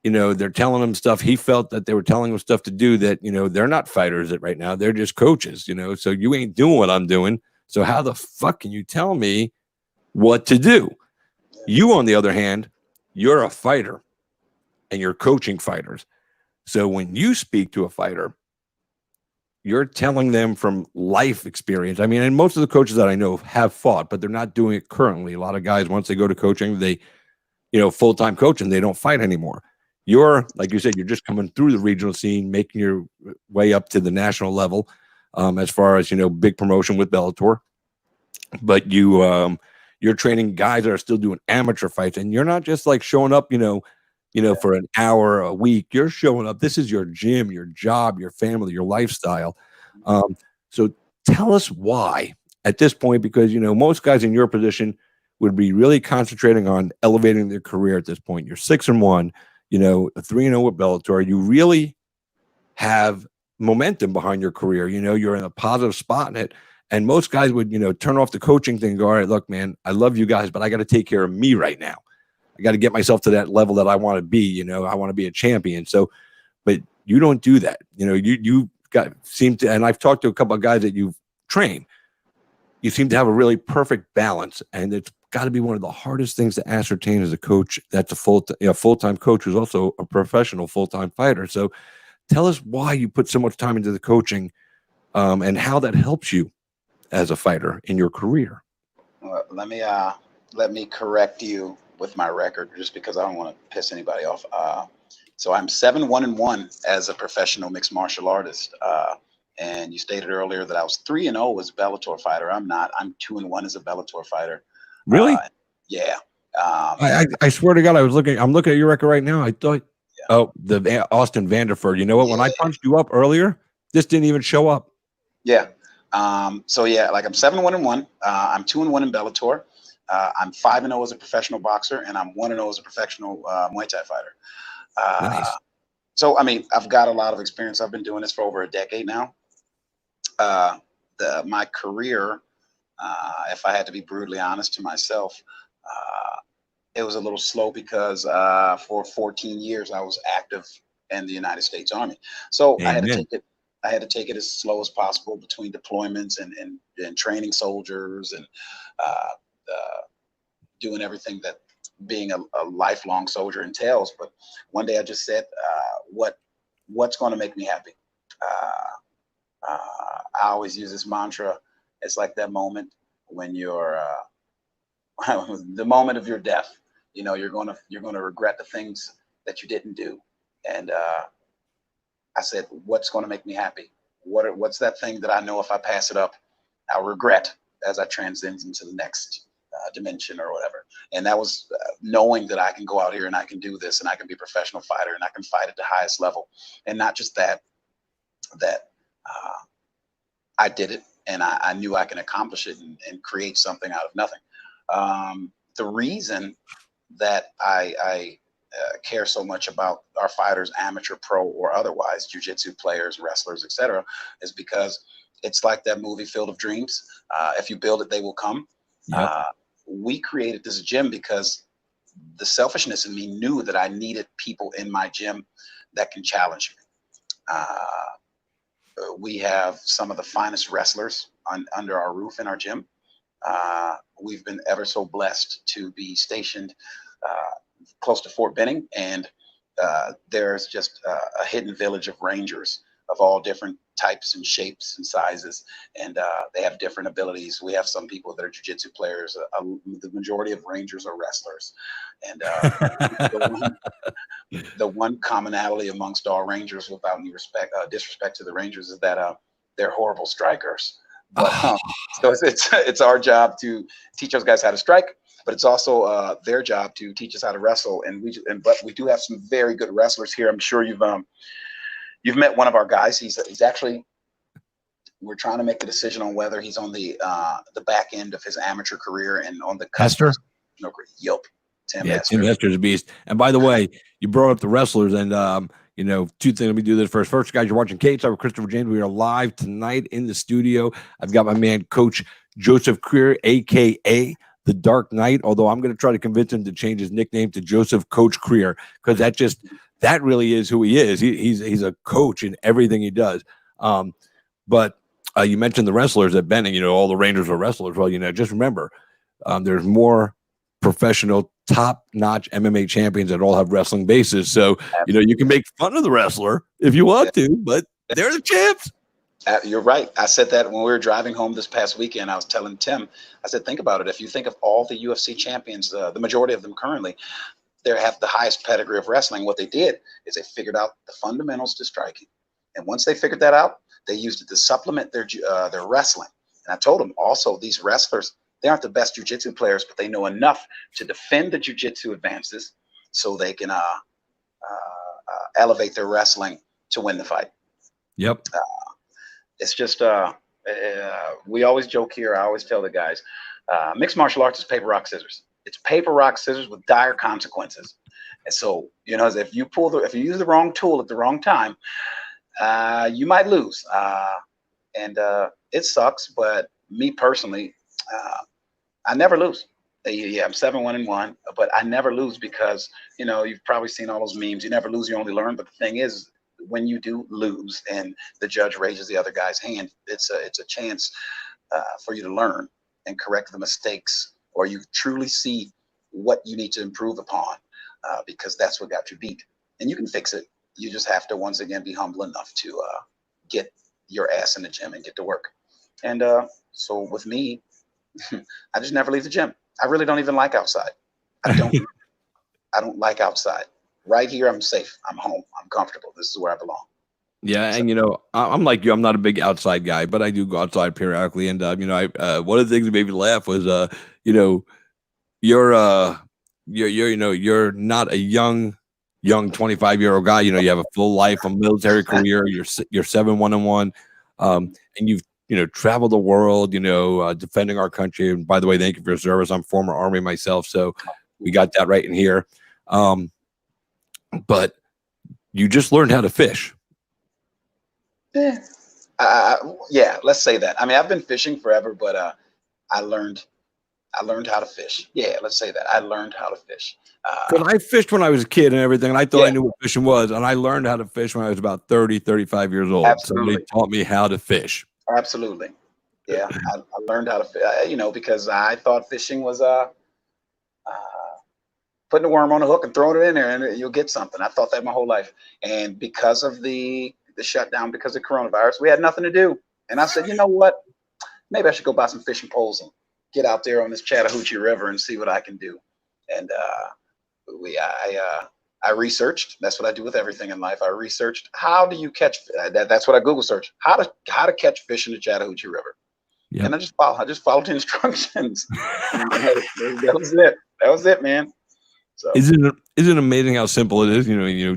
[SPEAKER 1] they're telling him stuff. He felt that they were telling him stuff to do that, they're not fighters at right now. They're just coaches, so you ain't doing what I'm doing. So how the fuck can you tell me what to do? You, on the other hand, you're a fighter and you're coaching fighters. So when you speak to a fighter, you're telling them from life experience. I mean, and most of the coaches that I know have fought, but they're not doing it currently. A lot of guys, once they go to coaching, they, full-time coaching, they don't fight anymore. You're, like you said, you're just coming through the regional scene, making your way up to the national level, as far as, big promotion with Bellator. But you're training guys that are still doing amateur fights, and you're not just like showing up, for an hour a week. You're showing up. This is your gym, your job, your family, your lifestyle. So tell us why at this point, because, most guys in your position would be really concentrating on elevating their career at this point. You're 6-1, a 3-0 with Bellator. You really have momentum behind your career. You're in a positive spot in it. And most guys would, turn off the coaching thing and go, all right, look, man, I love you guys, but I got to take care of me right now. I got to get myself to that level that I want to be, I want to be a champion. So, but you don't do that. You seem to, and I've talked to a couple of guys that you've trained. You seem to have a really perfect balance, and it's got to be one of the hardest things to ascertain as a coach. That's a full-time coach who's also a professional full-time fighter. So tell us why you put so much time into the coaching, and how that helps you as a fighter in your career.
[SPEAKER 3] Well, let me correct you with my record, just because I don't want to piss anybody off. So I'm 7-1-1 as a professional mixed martial artist. And you stated earlier that I was 3-0 as a Bellator fighter. I'm not. I'm 2-1 as a Bellator fighter.
[SPEAKER 1] Really?
[SPEAKER 3] Yeah.
[SPEAKER 1] I swear to God, I'm looking at your record right now. I thought, the Austin Vanderford. You know what? When I punched you up earlier, this didn't even show up.
[SPEAKER 3] Yeah. So yeah, like I'm 7-1-1. I'm 2-1 in Bellator. I'm 5-0 as a professional boxer, and I'm 1-0 as a professional Muay Thai fighter.
[SPEAKER 1] Nice.
[SPEAKER 3] So I mean, I've got a lot of experience. I've been doing this for over a decade now. My career, if I had to be brutally honest to myself, it was a little slow because for 14 years I was active in the United States Army. So I had to take it as slow as possible between deployments and training soldiers and doing everything that being a lifelong soldier entails. But one day I just said, what's going to make me happy? I always use this mantra. It's like that moment when you're the moment of your death. You're gonna regret the things that you didn't do. And I said, what's going to make me happy? What's that thing that I know if I pass it up, I'll regret as I transcend into the next dimension or whatever. And that was knowing that I can go out here and I can do this, and I can be a professional fighter, and I can fight at the highest level. And not just that I did it, and I knew I can accomplish it and create something out of nothing. The reason that I care so much about our fighters, amateur, pro, or otherwise, jiu-jitsu players, wrestlers, etc., is because it's like that movie Field of Dreams. If you build it, they will come.
[SPEAKER 1] Yep.
[SPEAKER 3] We created this gym because the selfishness in me knew that I needed people in my gym that can challenge me. We have some of the finest wrestlers under our roof in our gym. We've been ever so blessed to be stationed close to Fort Benning, and there's just a hidden village of Rangers of all different types and shapes and sizes, and they have different abilities. We have some people that are jiu-jitsu players. The majority of Rangers are wrestlers, and the one commonality amongst all Rangers, without any disrespect to the Rangers, is that they're horrible strikers. But so it's our job to teach those guys how to strike. but it's also their job to teach us how to wrestle. But we do have some very good wrestlers here. I'm sure you've met one of our guys. He's actually, we're trying to make a decision on whether he's on the back end of his amateur career and on the cusp.
[SPEAKER 1] Hester?
[SPEAKER 3] No, yep. Tim
[SPEAKER 1] Tim Hester's a beast. And by the way, you brought up the wrestlers, and two things. Let me do this first. First, guys, you're watching Kate's. I'm Christopher James. We are live tonight in the studio. I've got my man, Coach Joseph Creer, aka the Dark Knight. Although I'm going to try to convince him to change his nickname to Joseph Coach Creer, because that really is who he is. He's a coach in everything he does. But you mentioned the wrestlers at Benning. All the Rangers are wrestlers. Well, just remember, there's more professional, top-notch MMA champions that all have wrestling bases. So, you can make fun of the wrestler if you want to, but they're the champs.
[SPEAKER 3] You're right. I said that when we were driving home this past weekend. I was telling Tim, I said, think about it. If you think of all the UFC champions, the majority of them currently, they have the highest pedigree of wrestling. What they did is they figured out the fundamentals to striking. And once they figured that out, they used it to supplement their wrestling. And I told them also, these wrestlers, they aren't the best jiu-jitsu players, but they know enough to defend the jiu-jitsu advances so they can elevate their wrestling to win the fight.
[SPEAKER 1] Yep.
[SPEAKER 3] It's just, we always joke here. I always tell the guys, mixed martial arts is paper, rock, scissors. It's paper, rock, scissors with dire consequences. And so, if you use the wrong tool at the wrong time, you might lose. It sucks, but me personally, I never lose. Yeah, I'm 7-1-1, but I never lose because, you've probably seen all those memes. You never lose, you only learn. But the thing is, when you do lose and the judge raises the other guy's hand, it's a chance for you to learn and correct the mistakes, or you truly see what you need to improve upon, because that's what got you beat. And you can fix it. You just have to, once again, be humble enough to get your ass in the gym and get to work. And so with me, I just never leave the gym. I really don't even like outside. I don't like outside. Right here, I'm safe. I'm home. I'm comfortable. This is where I belong.
[SPEAKER 1] Yeah, and I'm like you. I'm not a big outside guy, but I do go outside periodically. And one of the things that made me laugh was, you're not a young 25-year-old guy. You have a full life, a military career. You're 7-1-1, and you've traveled the world. Defending our country. And by the way, thank you for your service. I'm former Army myself, so we got that right in here. But you just learned how to fish.
[SPEAKER 3] Yeah, let's say that. I mean, I've been fishing forever, but I learned how to fish. Yeah, let's say that. I learned how to fish.
[SPEAKER 1] But I fished when I was a kid and everything, and I thought I knew what fishing was, and I learned how to fish when I was about 30, 35 years old.
[SPEAKER 3] Absolutely.
[SPEAKER 1] Somebody taught me how to fish.
[SPEAKER 3] Absolutely. Yeah, I learned how to fish, because I thought fishing was putting a worm on a hook and throwing it in there and you'll get something. I thought that my whole life. And because of the shutdown, because of coronavirus, we had nothing to do. And I said, you know what? Maybe I should go buy some fishing poles and get out there on this Chattahoochee River and see what I can do. And I researched. That's what I do with everything in life. I researched how do you catch. That's what I Google search. How to catch fish in the Chattahoochee River. Yep. And I just followed the instructions. That was it. That was it, man. So
[SPEAKER 1] isn't it amazing how simple it is?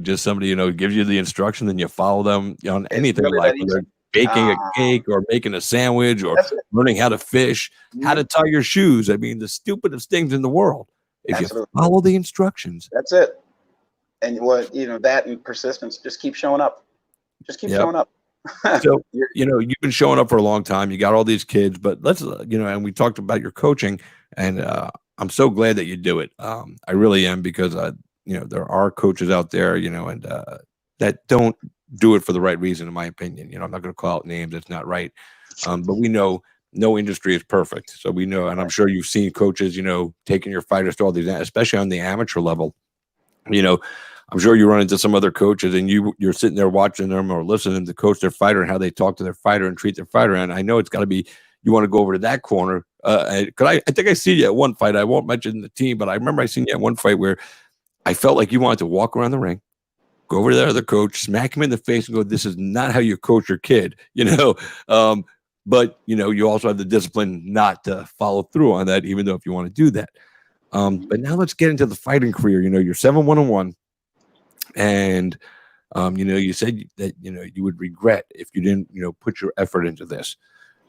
[SPEAKER 1] Just somebody gives you the instruction, then you follow them on anything really like whether baking a cake or making a sandwich or learning how to fish, how to tie your shoes. I mean, the stupidest things in the world. If you follow the instructions,
[SPEAKER 3] that's it. And that and persistence, just keep showing up. Just keep showing up.
[SPEAKER 1] So you've been showing up for a long time. You got all these kids, but let's and we talked about your coaching, and I'm so glad that you do it. I really am, because there are coaches out there, and that don't do it for the right reason, in my opinion. I'm not going to call out names. It's not right. But we know no industry is perfect. So we know, and I'm sure you've seen coaches, taking your fighters to all these, especially on the amateur level. I'm sure you run into some other coaches and you're sitting there watching them or listening to coach their fighter and how they talk to their fighter and treat their fighter. And I know it's got to be, you want to go over to that corner. I think I see you at one fight. I won't mention the team, but I remember I seen you at one fight where I felt like you wanted to walk around the ring, go over to the other coach, smack him in the face and go, this is not how you coach your kid, but you also have the discipline not to follow through on that, even though if you want to do that. But now let's get into the fighting career. You're 7-1-1, and you said that you would regret if you didn't put your effort into this.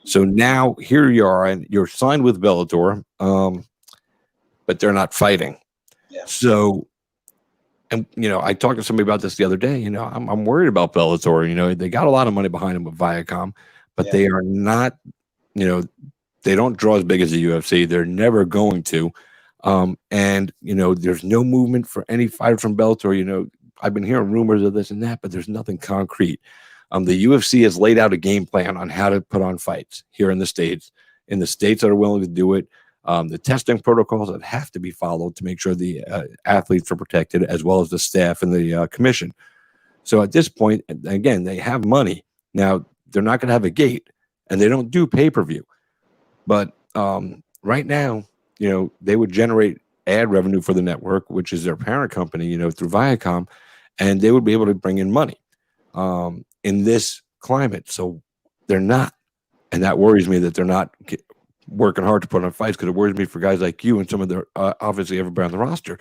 [SPEAKER 1] So now here you are, and you're signed with Bellator, but they're not fighting.
[SPEAKER 3] Yeah.
[SPEAKER 1] So, and I talked to somebody about this the other day. I'm worried about Bellator. They got a lot of money behind them with Viacom, but they are not. They don't draw as big as the UFC. They're never going to. And there's no movement for any fighter from Bellator. I've been hearing rumors of this and that, but there's nothing concrete. The UFC has laid out a game plan on how to put on fights here in the States that are willing to do it. The testing protocols that have to be followed to make sure the athletes are protected, as well as the staff and the commission. So at this point, again, they have money. Now, they're not going to have a gate, and they don't do pay-per-view. But right now, they would generate ad revenue for the network, which is their parent company, through Viacom, and they would be able to bring in money in this climate. So they're not. And that worries me that they're not working hard to put on fights, because it worries me for guys like you and some of the obviously everybody on the roster.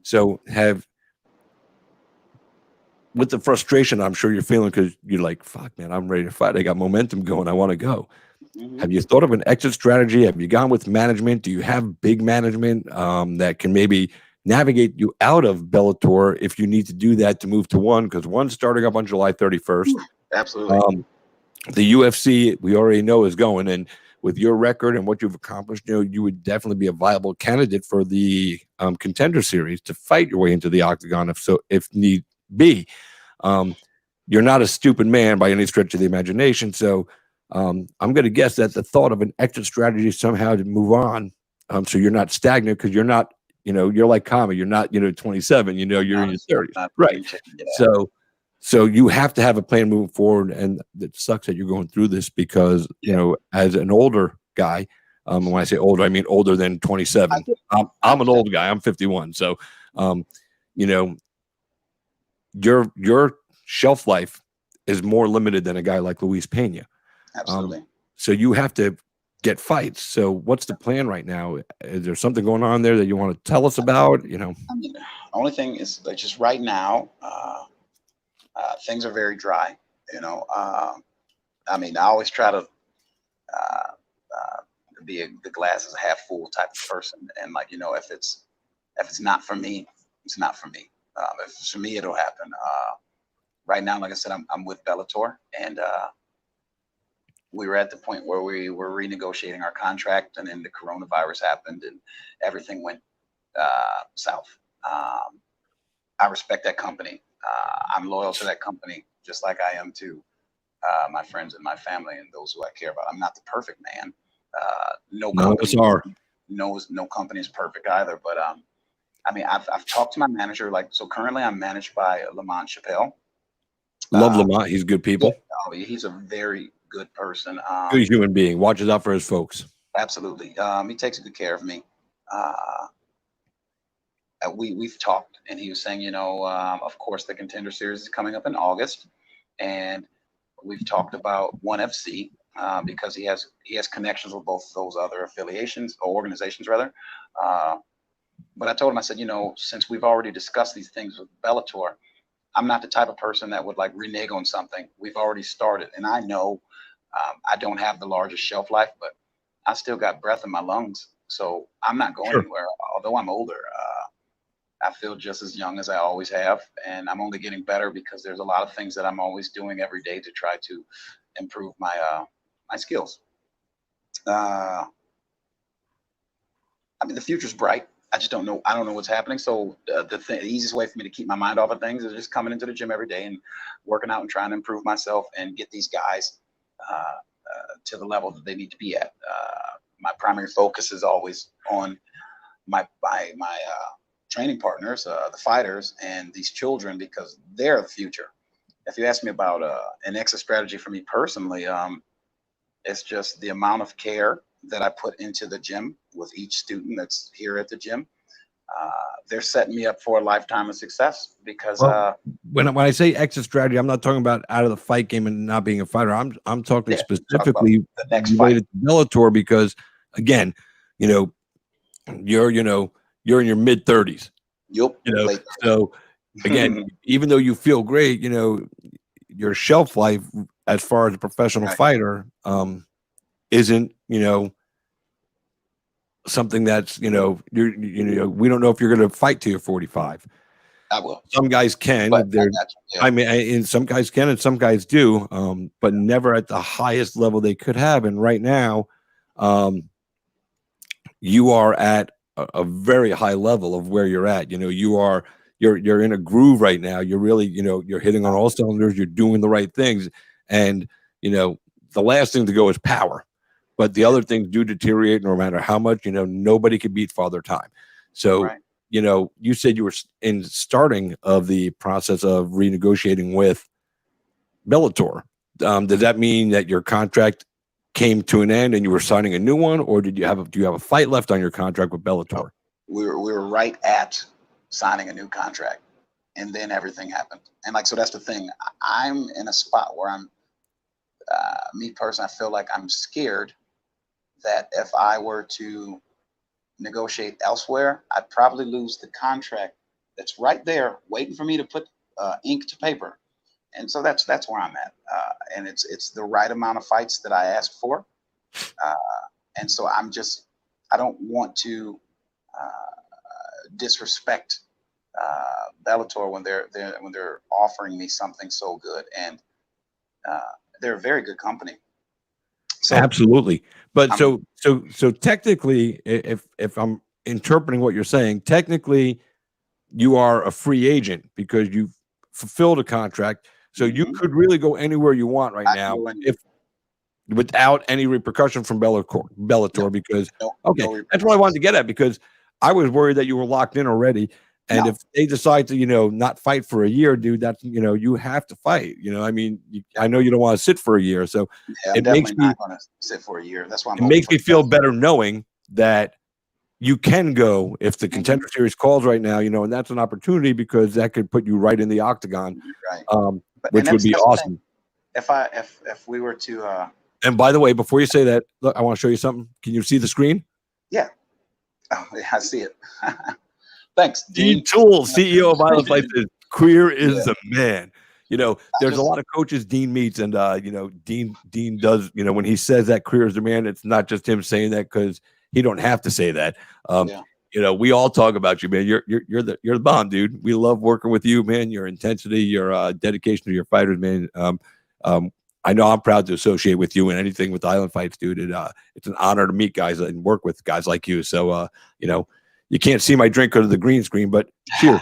[SPEAKER 1] So with the frustration I'm sure you're feeling, because you're like, fuck, man, I'm ready to fight. I got momentum going. I want to go. Have you thought of an exit strategy? Have you gone with management? Do you have big management that can maybe navigate you out of Bellator if you need to do that to move to one? Because one's starting up on July 31st.
[SPEAKER 3] Absolutely.
[SPEAKER 1] The UFC, we already know, is going. And with your record and what you've accomplished, you would definitely be a viable candidate for the Contender Series to fight your way into the octagon if need be. You're not a stupid man by any stretch of the imagination. So I'm going to guess that the thought of an exit strategy somehow to move on, so you're not stagnant, because you're not, you're like Khama. You're not, 27. You're in your 30s, right? So you have to have a plan moving forward, and it sucks that you're going through this because as an older guy, when I say older, I mean older than 27. I'm an old guy. I'm 51. So, your shelf life is more limited than a guy like Luis Pena.
[SPEAKER 3] Absolutely.
[SPEAKER 1] So you have to get fights. So what's the plan right now? Is there something going on there that you want to tell us about?
[SPEAKER 3] The only thing is that just right now, things are very dry. I always try to be the glass is half full type of person, and if it's not for me, it's not for me. If it's for me, it'll happen. Right now, like I said, I'm with Bellator, and we were at the point where we were renegotiating our contract, and then the coronavirus happened, and everything went south. I respect that company. I'm loyal to that company, just like I am to my friends and my family and those who I care about. I'm not the perfect man. No company is perfect either. But I've talked to my manager. So currently I'm managed by Lamont Chappelle.
[SPEAKER 1] Love Lamont. He's good people.
[SPEAKER 3] He's a very good person.
[SPEAKER 1] Good human being. Watches out for his folks.
[SPEAKER 3] Absolutely. He takes good care of me. We've talked, and he was saying, of course, the Contender Series is coming up in August, and we've talked about ONE FC because he has connections with both those other affiliations or organizations rather. But I told him, I said, since we've already discussed these things with Bellator, I'm not the type of person that would renege on something. We've already started, and I know I don't have the largest shelf life, but I still got breath in my lungs, so I'm not going anywhere. Although I'm older, I feel just as young as I always have, and I'm only getting better because there's a lot of things that I'm always doing every day to try to improve my skills. The future's bright. I just don't know. I don't know what's happening. So the easiest way for me to keep my mind off of things is just coming into the gym every day and working out and trying to improve myself and get these guys to the level that they need to be at. My primary focus is always on my training partners, the fighters, and these children, because they're the future. If you ask me about an exit strategy for me personally, it's just the amount of care that I put into the gym with each
[SPEAKER 1] student
[SPEAKER 3] that's here at the gym. They're setting me up for a lifetime of success because
[SPEAKER 1] when I say exit strategy, I'm not talking about out of the fight game and not being a fighter. I'm talking specifically
[SPEAKER 3] the next
[SPEAKER 1] related
[SPEAKER 3] fight
[SPEAKER 1] to Bellator, because again, you're you're in your mid 30s.
[SPEAKER 3] Yep.
[SPEAKER 1] You know,
[SPEAKER 3] Late.
[SPEAKER 1] so again, even though you feel great, you know, your shelf life as far as a professional
[SPEAKER 3] Right.
[SPEAKER 1] fighter isn't, you know, something that's, you know, you know, we don't know if you're going to fight till you're 45.
[SPEAKER 3] I will.
[SPEAKER 1] Some guys can.
[SPEAKER 3] But
[SPEAKER 1] I mean, and some guys can, and some guys do, but never at the highest level they could have. And right now, you are at a very high level of where you're at. You know, you're in a groove right now. You're really, you know, you're hitting on all cylinders. You're doing the right things, and you know, the last thing to go is power. But the other things do deteriorate no matter how much. You know, nobody can beat Father Time. So.
[SPEAKER 3] Right.
[SPEAKER 1] You know, you said you were in starting of the process of renegotiating with Bellator. Does that mean that your contract came to an end and you were signing a new one, or do you have a fight left on your contract with Bellator?
[SPEAKER 3] We were right at signing a new contract, and then everything happened. And like, so that's the thing. I'm in a spot where I'm, me personally, I feel like I'm scared that if I were to negotiate elsewhere, I'd probably lose the contract that's right there waiting for me to put ink to paper. And so that's where I'm at. And it's the right amount of fights that I asked for. And so I don't want to disrespect Bellator when they're offering me something so good, and they're a very good company. So
[SPEAKER 1] absolutely. But so technically, if I'm interpreting what you're saying, technically you are a free agent because you've fulfilled a contract. So you could really go anywhere you want right now if without any repercussion from Bellator because that's what I wanted to get at, because I was worried that you were locked in already. And if they decide to, you know, not fight for a year, dude, that's, you know, you have to fight. You know, I mean, I know you don't want to sit for a year, so
[SPEAKER 3] I'm definitely not going to sit for a year. That's why
[SPEAKER 1] it makes me feel better knowing that you can go if the Contender Series calls right now, you know, and that's an opportunity because that could put you right in the octagon, which would be awesome.
[SPEAKER 3] If we were to,
[SPEAKER 1] and by the way, before you say that, look, I want to show you something. Can you see the screen?
[SPEAKER 3] Yeah. Oh, yeah, I see it. Thanks,
[SPEAKER 1] Dean Toole, CEO of Island Fight, says Creer is the man. You know, there's a lot of coaches Dean meets, and you know, Dean does. You know, when he says that Creer is the man, it's not just him saying that because he don't have to say that. You know, we all talk about you, man. You're the bomb, dude. We love working with you, man. Your intensity, your dedication to your fighters, man. I know I'm proud to associate with you and anything with Island Fights, dude. It's an honor to meet guys and work with guys like you. So, you know, you can't see my drink under the green screen, but cheers.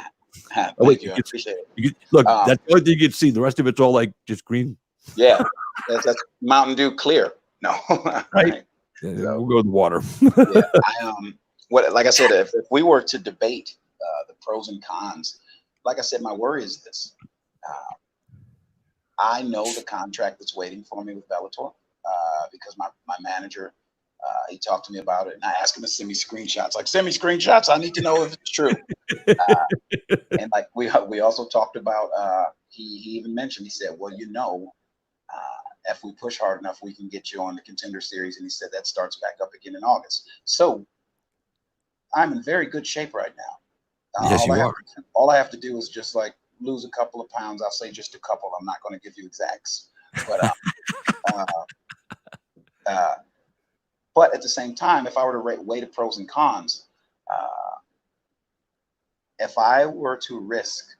[SPEAKER 3] Thank you. I appreciate it.
[SPEAKER 1] Look, that's the only thing you can see. The rest of it's all like just green.
[SPEAKER 3] Yeah, that's Mountain Dew Clear. No,
[SPEAKER 1] right. Yeah, we'll go with water.
[SPEAKER 3] Like I said, if we were to debate the pros and cons, like I said, my worry is this. I know the contract that's waiting for me with Bellator because my manager, he talked to me about it, and I asked him to send me screenshots. Like, send me screenshots. I need to know if it's true. And like we also talked about, he even mentioned, he said, well, you know, if we push hard enough, we can get you on the Contender Series. And he said that starts back up again in August. So I'm in very good shape right now.
[SPEAKER 1] Yes, you are.
[SPEAKER 3] All I have to do is just like lose a couple of pounds. I'll say just a couple. I'm not going to give you exacts, but at the same time, if I were to weigh the pros and cons, if I were to risk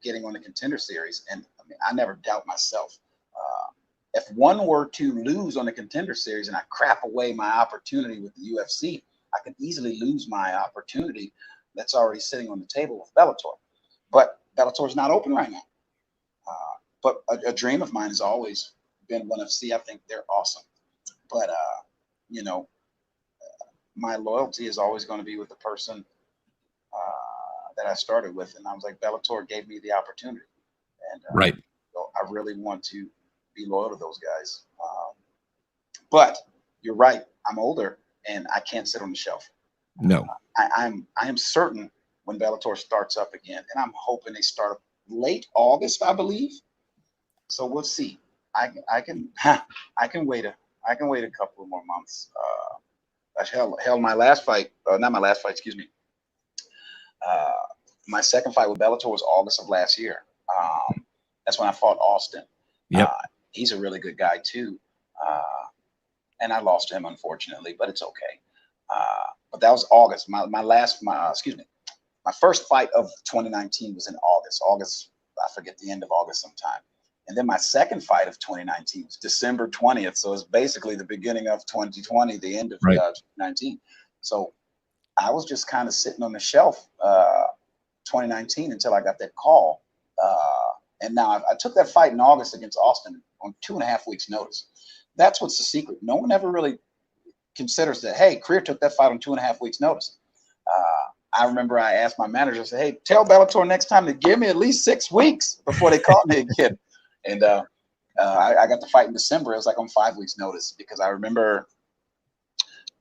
[SPEAKER 3] getting on the Contender Series, and I mean, I never doubt myself. If one were to lose on the Contender Series and I crap away my opportunity with the UFC, I could easily lose my opportunity that's already sitting on the table with Bellator. But Bellator is not open right now. But a dream of mine has always been ONE FC. I think they're awesome. But, you know, my loyalty is always going to be with the person that I started with. And I was like, Bellator gave me the opportunity. And so I really want to be loyal to those guys. But you're right. I'm older and I can't sit on the shelf.
[SPEAKER 1] No.
[SPEAKER 3] I am certain when Bellator starts up again, and I'm hoping they start up late August, I believe. So we'll see. I can wait a couple of more months. Hell, my last fight, not my last fight, excuse me. Uh, my second fight with Bellator was August of last year. That's when I fought Austin.
[SPEAKER 1] Yep.
[SPEAKER 3] He's a really good guy too. And I lost to him, unfortunately, but it's okay. But that was August. My first fight of 2019 was in August, I forget, the end of August sometime. And then my second fight of 2019 was December 20th. So it's basically the beginning of 2020, the end of 2019. So I was just kind of sitting on the shelf 2019 until I got that call. And now I took that fight in August against Austin on 2.5 weeks notice. That's what's the secret. No one ever really considers that, hey, Creer took that fight on 2.5 weeks notice. I remember I asked my manager, I said, hey, tell Bellator next time to give me at least 6 weeks before they call me again. And I got the fight in December. It was like on 5 weeks notice, because I remember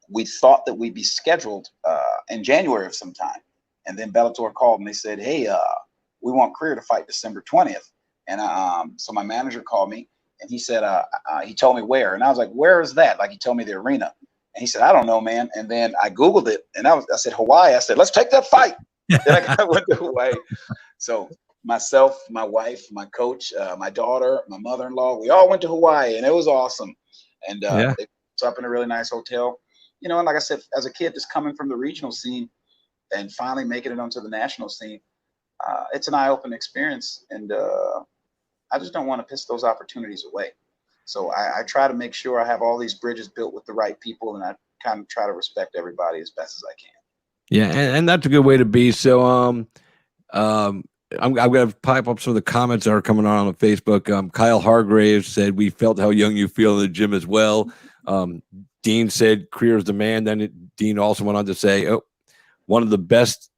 [SPEAKER 3] we thought that we'd be scheduled in January of some time. And then Bellator called and they said, hey, we want Creer to fight December 20th. And so my manager called me and he said, he told me where. And I was like, where is that? Like, he told me the arena. And he said, I don't know, man. And then I Googled it and I said, Hawaii. I said, let's take that fight. Then I went to Hawaii. So myself, my wife, my coach, my daughter, my mother-in-law, we all went to Hawaii and it was awesome. And they put us up in a really nice hotel. You know, and like I said, as a kid just coming from the regional scene and finally making it onto the national scene, it's an eye-opening experience. And I just don't want to piss those opportunities away. So I try to make sure I have all these bridges built with the right people, and I kind of try to respect everybody as best as I can.
[SPEAKER 1] Yeah, and that's a good way to be. So I'm going to pipe up some of the comments that are coming on Facebook. Kyle Hargraves said, we felt how young you feel in the gym as well. Dean said, Creer's the man. Then Dean also went on to say, oh, one of the best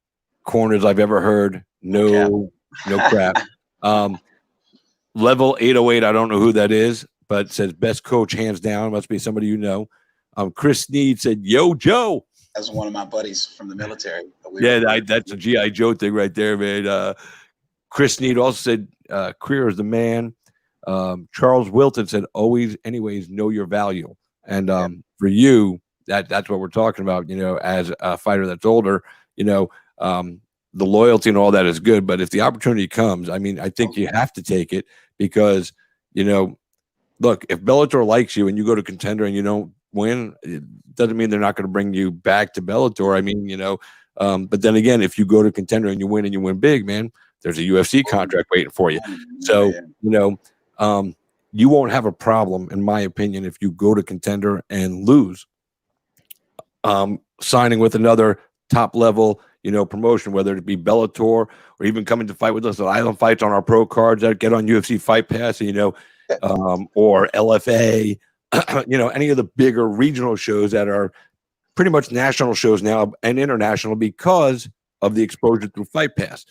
[SPEAKER 1] corners I've ever heard. No crap. Level 808, I don't know who that is, but says best coach hands down. Must be somebody you know. Chris Sneed said, yo, Joe.
[SPEAKER 3] That's one of my buddies from the military.
[SPEAKER 1] That's a G.I. Joe thing right there, man. Chris Sneed also said, Creer is the man. Charles Wilton said, always, anyways, know your value. And for you, that's what we're talking about, you know, as a fighter that's older, you know, the loyalty and all that is good. But if the opportunity comes, I mean, I think you have to take it because, you know, look, if Bellator likes you and you go to Contender and you don't win, it doesn't mean they're not going to bring you back to Bellator. I mean, you know, but then again, if you go to Contender and you win big, man, there's a UFC contract waiting for you. So, you know, you won't have a problem, in my opinion, if you go to Contender and lose. Signing with another top level, you know, promotion, whether it be Bellator or even coming to fight with us at Island Fights on our pro cards that get on UFC Fight Pass, you know, or LFA, you know, any of the bigger regional shows that are pretty much national shows now and international because of the exposure through Fight Pass.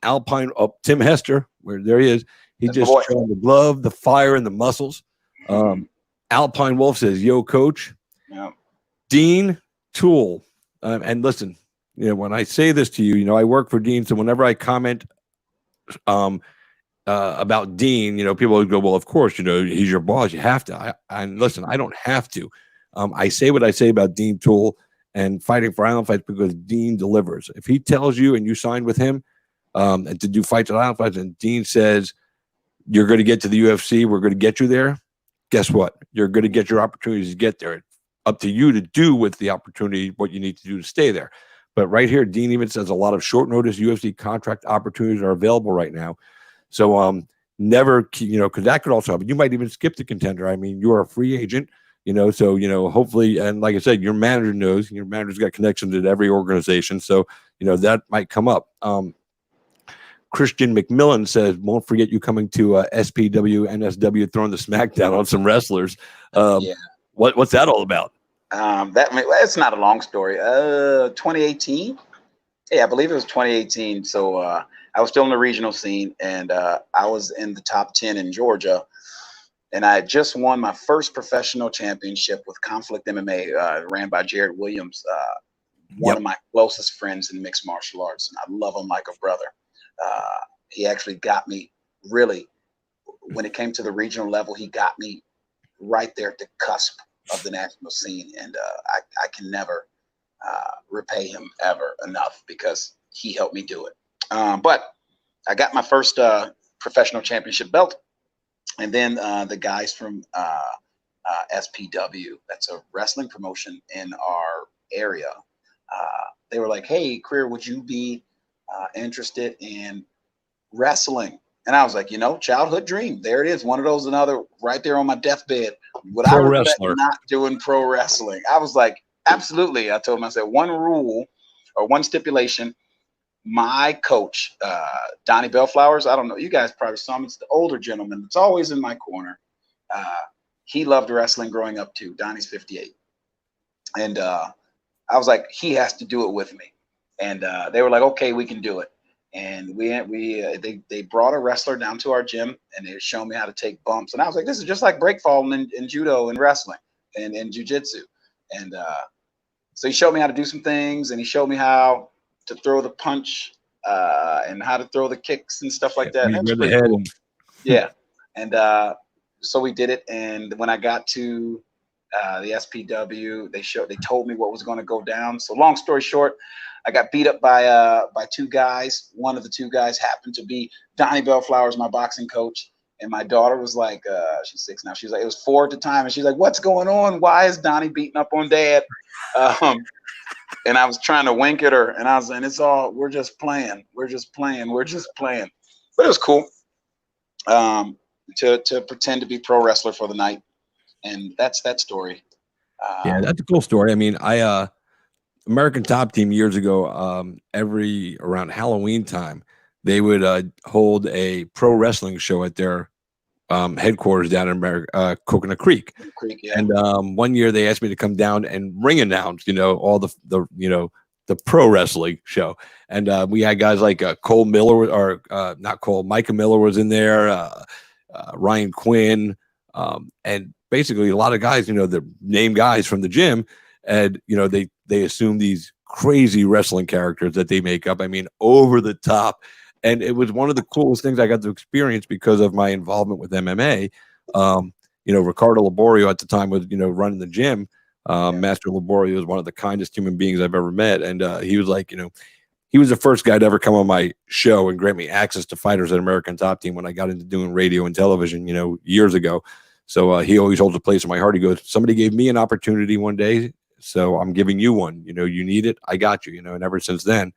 [SPEAKER 1] Alpine, Tim Hester, where there he is, he just showed the glove, the fire, and the muscles. Alpine Wolf says, yo, coach.
[SPEAKER 3] Yeah.
[SPEAKER 1] Dean Toole. And listen, you know, when I say this to you, you know, I work for Dean, so whenever I comment about Dean, you know, people would go, well, of course, you know, he's your boss. You have to. And listen, I don't have to. I say what I say about Dean Toole and fighting for Island Fights because Dean delivers. If he tells you and you sign with him and to do fights at Island Fights, and Dean says, you're going to get to the UFC, we're going to get you there, guess what? You're going to get your opportunities to get there. It's up to you to do with the opportunity what you need to do to stay there. But right here, Dean even says a lot of short notice UFC contract opportunities are available right now. So never, you know, because that could also happen. You might even skip the Contender. I mean, you're a free agent, you know, so, you know, hopefully, and like I said, your manager knows, your manager's got connections at every organization. So, you know, that might come up. Christian McMillan says, won't forget you coming to SPW, NSW, throwing the smackdown on some wrestlers. What's that all about?
[SPEAKER 3] It's not a long story. 2018. Yeah, I believe it was 2018. So I was still in the regional scene, and I was in the top 10 in Georgia, and I had just won my first professional championship with Conflict MMA, ran by Jared Williams, one of my closest friends in mixed martial arts, and I love him like a brother. He actually got me really, when it came to the regional level, he got me right there at the cusp of the national scene, and I can never repay him ever enough, because he helped me do it. But I got my first professional championship belt, and then the guys from SPW, that's a wrestling promotion in our area, they were like, "Hey, Creer, would you be interested in wrestling?" And I was like, childhood dream. There it is. One of those, another right there on my deathbed. Would I regret not doing pro wrestling? I was like, absolutely. I told him, I said, one rule or one stipulation. My coach, Donnie Bellflowers, I don't know, you guys probably saw him. It's the older gentleman. It's always in my corner. He loved wrestling growing up too. Donnie's 58. And I was like, he has to do it with me. And they were like, okay, we can do it. And they brought a wrestler down to our gym, and they showed me how to take bumps. And I was like, this is just like break falling in judo and wrestling and in jiu-jitsu. And so he showed me how to do some things, and he showed me how to throw the punch and how to throw the kicks and stuff like that. That was pretty cool. Yeah. And so we did it. And when I got to the SPW, they told me what was going to go down. So long story short, I got beat up by two guys. One of the two guys happened to be Donnie Bellflowers, my boxing coach. And my daughter was like, she's 6 now. She was like, it was 4 at the time. And she's like, what's going on? Why is Donnie beating up on Dad? And I was trying to wink at her. And I was saying, we're just playing. We're just playing. We're just playing. But it was cool to pretend to be pro wrestler for the night. And that's that story.
[SPEAKER 1] Yeah, that's a cool story. I mean, American Top Team years ago, around Halloween time, they would hold a pro wrestling show at their headquarters down in Coconut Creek.
[SPEAKER 3] Yeah.
[SPEAKER 1] And one year they asked me to come down and ring announce, all the pro wrestling show. And we had guys like Cole Miller, or not Cole, Micah Miller was in there, Ryan Quinn, and basically a lot of guys, the name guys from the gym. And, they assume these crazy wrestling characters that they make up. I mean, over the top. And it was one of the coolest things I got to experience because of my involvement with MMA. Ricardo Laborio at the time was, running the gym. Master Laborio was one of the kindest human beings I've ever met. And he was like, he was the first guy to ever come on my show and grant me access to fighters at American Top Team when I got into doing radio and television, years ago. So he always holds a place in my heart. He goes, somebody gave me an opportunity one day, so I'm giving you one. You need it, I got you. And ever since then.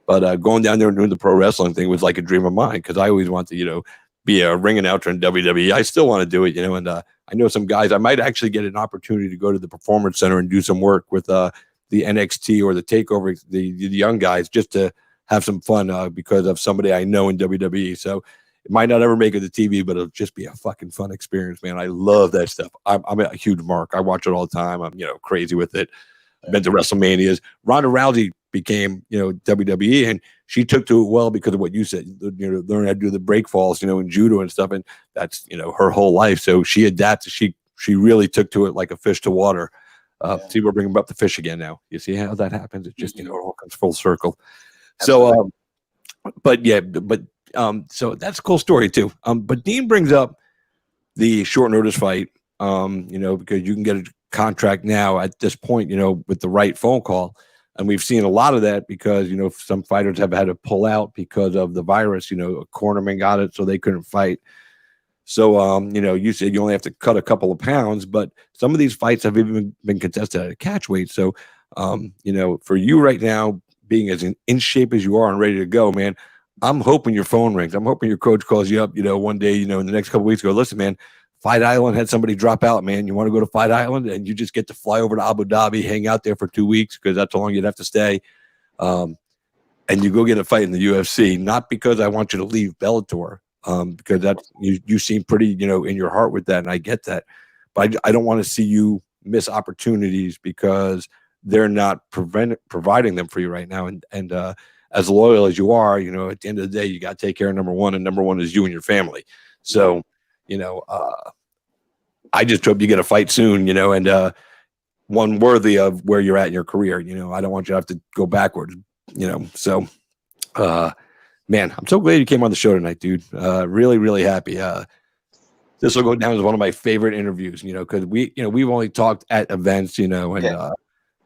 [SPEAKER 1] But going down there and doing the pro wrestling thing was like a dream of mine, because I always wanted to, be a ring announcer in WWE. I still want to do it, and I know some guys. I might actually get an opportunity to go to the Performance Center and do some work with the NXT or the Takeover, the young guys, just to have some fun because of somebody I know in WWE. So it might not ever make it to TV, but it'll just be a fucking fun experience, man. I love that stuff. I'm a huge mark. I watch it all the time. I'm crazy with it. I've been to WrestleManias. Ronda Rousey became, WWE, and she took to it well because of what you said, learn how to do the break falls, in judo and stuff. And that's, her whole life. So she adapted. She really took to it like a fish to water. See, we're bringing up the fish again now. You see how that happens? It just, it all comes full circle. So, so that's a cool story too. But Dean brings up the short notice fight, because you can get a contract now at this point, with the right phone call. And we've seen a lot of that because, some fighters have had to pull out because of the virus. A cornerman got it, so they couldn't fight. So, you said you only have to cut a couple of pounds, but some of these fights have even been contested at a catch weight. So, for you right now, being as in shape as you are and ready to go, man, I'm hoping your phone rings. I'm hoping your coach calls you up, one day, in the next couple of weeks, go, listen, man, Fight Island had somebody drop out, man. You want to go to Fight Island, and you just get to fly over to Abu Dhabi, hang out there for 2 weeks, because that's how long you'd have to stay. And you go get a fight in the UFC, not because I want you to leave Bellator, because that's you seem pretty, in your heart with that, and I get that. But I don't want to see you miss opportunities because they're not providing them for you right now. And as loyal as you are, at the end of the day, you got to take care of number one, and number one is you and your family. So, I just hope you get a fight soon, and one worthy of where you're at in your career. I don't want you to have to go backwards, So, man, I'm so glad you came on the show tonight, dude. Really, really happy. This will go down as one of my favorite interviews, because we've only talked at events, and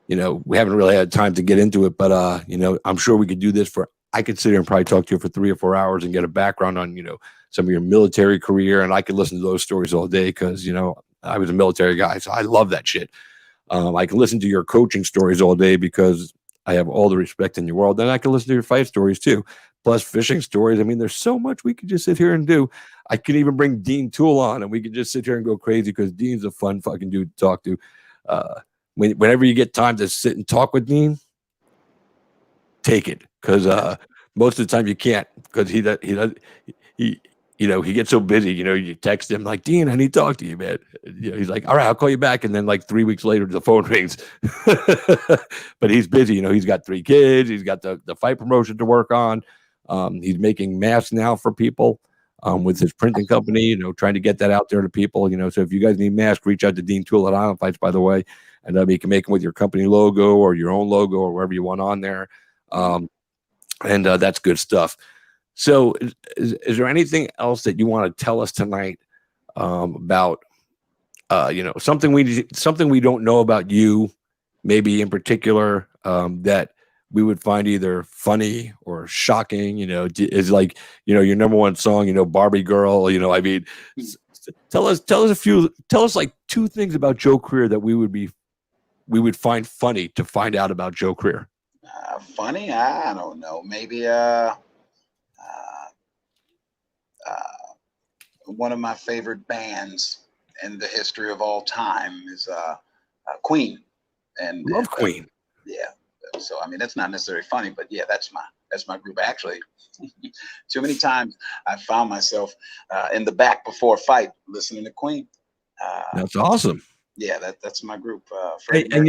[SPEAKER 1] we haven't really had time to get into it, but I'm sure we could do this I could sit here and probably talk to you for 3 or 4 hours and get a background on, some of your military career, and I could listen to those stories all day because, I was a military guy, so I love that shit. I can listen to your coaching stories all day because I have all the respect in the world. Then I can listen to your fight stories too, plus fishing stories. I mean, there's so much we could just sit here and do. I could even bring Dean Toole on, and we could just sit here and go crazy because Dean's a fun fucking dude to talk to. Whenever you get time to sit and talk with Dean, take it because most of the time you can't because he gets so busy. You text him like, Dean, I need to talk to you, man. He's like, all right, I'll call you back. And then like 3 weeks later, the phone rings. But he's busy. He's got 3 kids. He's got the fight promotion to work on. He's making masks now for people with his printing company, trying to get that out there to people. So if you guys need masks, reach out to Dean Toole at Island Fights, by the way. And you can make them with your company logo or your own logo or wherever you want on there. And that's good stuff. So is there anything else that you want to tell us tonight about, something we don't know about you, maybe in particular, that we would find either funny or shocking, is like, your number one song, Barbie Girl, I mean, tell us like 2 things about Joe Creer that we would find funny to find out about Joe Creer.
[SPEAKER 3] Funny? I don't know. Maybe one of my favorite bands in the history of all time is Queen. And
[SPEAKER 1] love Queen.
[SPEAKER 3] Yeah. So I mean, that's not necessarily funny, but yeah, that's my group. Actually, too many times I found myself in the back before a fight listening to Queen.
[SPEAKER 1] That's awesome.
[SPEAKER 3] Yeah, that's my group.
[SPEAKER 1] Hey, and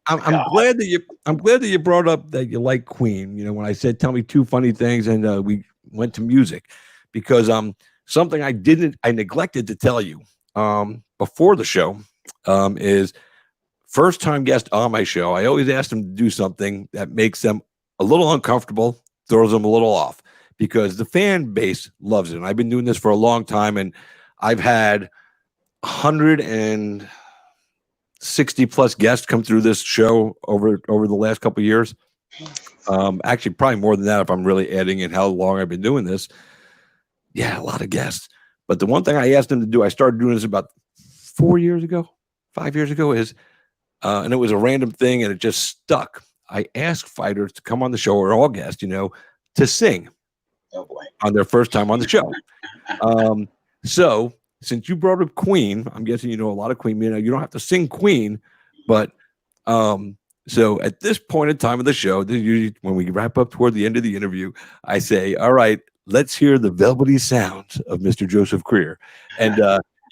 [SPEAKER 1] I'm glad that you brought up that you like Queen. When I said tell me 2 funny things, and we went to music, because something I neglected to tell you before the show is first time guest on my show. I always ask them to do something that makes them a little uncomfortable, throws them a little off, because the fan base loves it. And I've been doing this for a long time, and I've had 160 plus guests come through this show over the last couple of years. Actually, probably more than that if I'm really adding in how long I've been doing this. Yeah, a lot of guests. But the one thing I asked them to do, I started doing this about 5 years ago, is, and it was a random thing and it just stuck. I asked fighters to come on the show, or all guests, to sing on their first time on the show. So since you brought up Queen, I'm guessing you know a lot of Queen. You don't have to sing Queen, but so at this point in time of the show, usually when we wrap up toward the end of the interview, I say, all right, let's hear the velvety sounds of Mr. Joseph Creer. And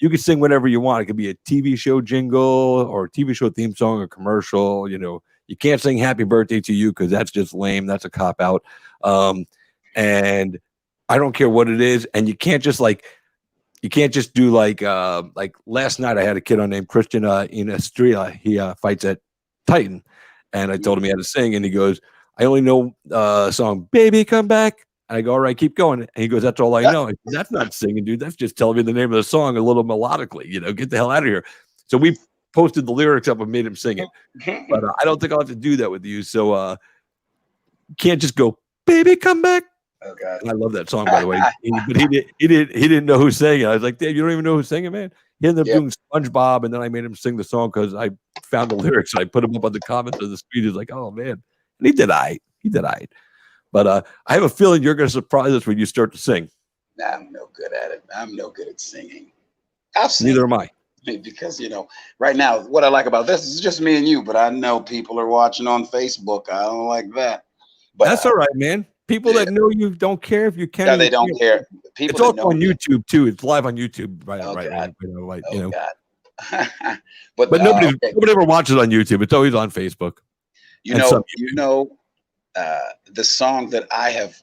[SPEAKER 1] you can sing whatever you want. It could be a TV show jingle or a TV show theme song or commercial. You can't sing Happy Birthday to You because that's just lame. That's a cop out. And I don't care what it is. And you can't just do like last night I had a kid on named Christian Inestria. He fights at Titan. And I told him he had to sing, and he goes, I only know song, Baby Come Back. And I go, all right, keep going. And he goes, that's all I know. Said, that's not singing, dude. That's just telling me the name of the song a little melodically. Get the hell out of here. So we posted the lyrics up and made him sing it. But I don't think I'll have to do that with you. So you can't just go, Baby Come Back.
[SPEAKER 3] Oh, God.
[SPEAKER 1] And I love that song, by the way. But he didn't know who sang it. I was like, Dave, you don't even know who's singing, man? He ended up doing SpongeBob, and then I made him sing the song because I found the lyrics and I put them up on the comments of the speech. He's like, oh, man. And he did I. But I have a feeling you're going to surprise us when you start to sing.
[SPEAKER 3] Nah, I'm no good at it. I'm no good at singing.
[SPEAKER 1] Neither am I.
[SPEAKER 3] Because, right now, what I like about this is just me and you, but I know people are watching on Facebook. I don't like that. But
[SPEAKER 1] that's all right, man. People that know you don't care if you can.
[SPEAKER 3] Yeah, they don't care.
[SPEAKER 1] People it's also on YouTube too. It's live on YouTube, right?
[SPEAKER 3] God.
[SPEAKER 1] But nobody ever watches on YouTube. It's always on Facebook.
[SPEAKER 3] The song that I've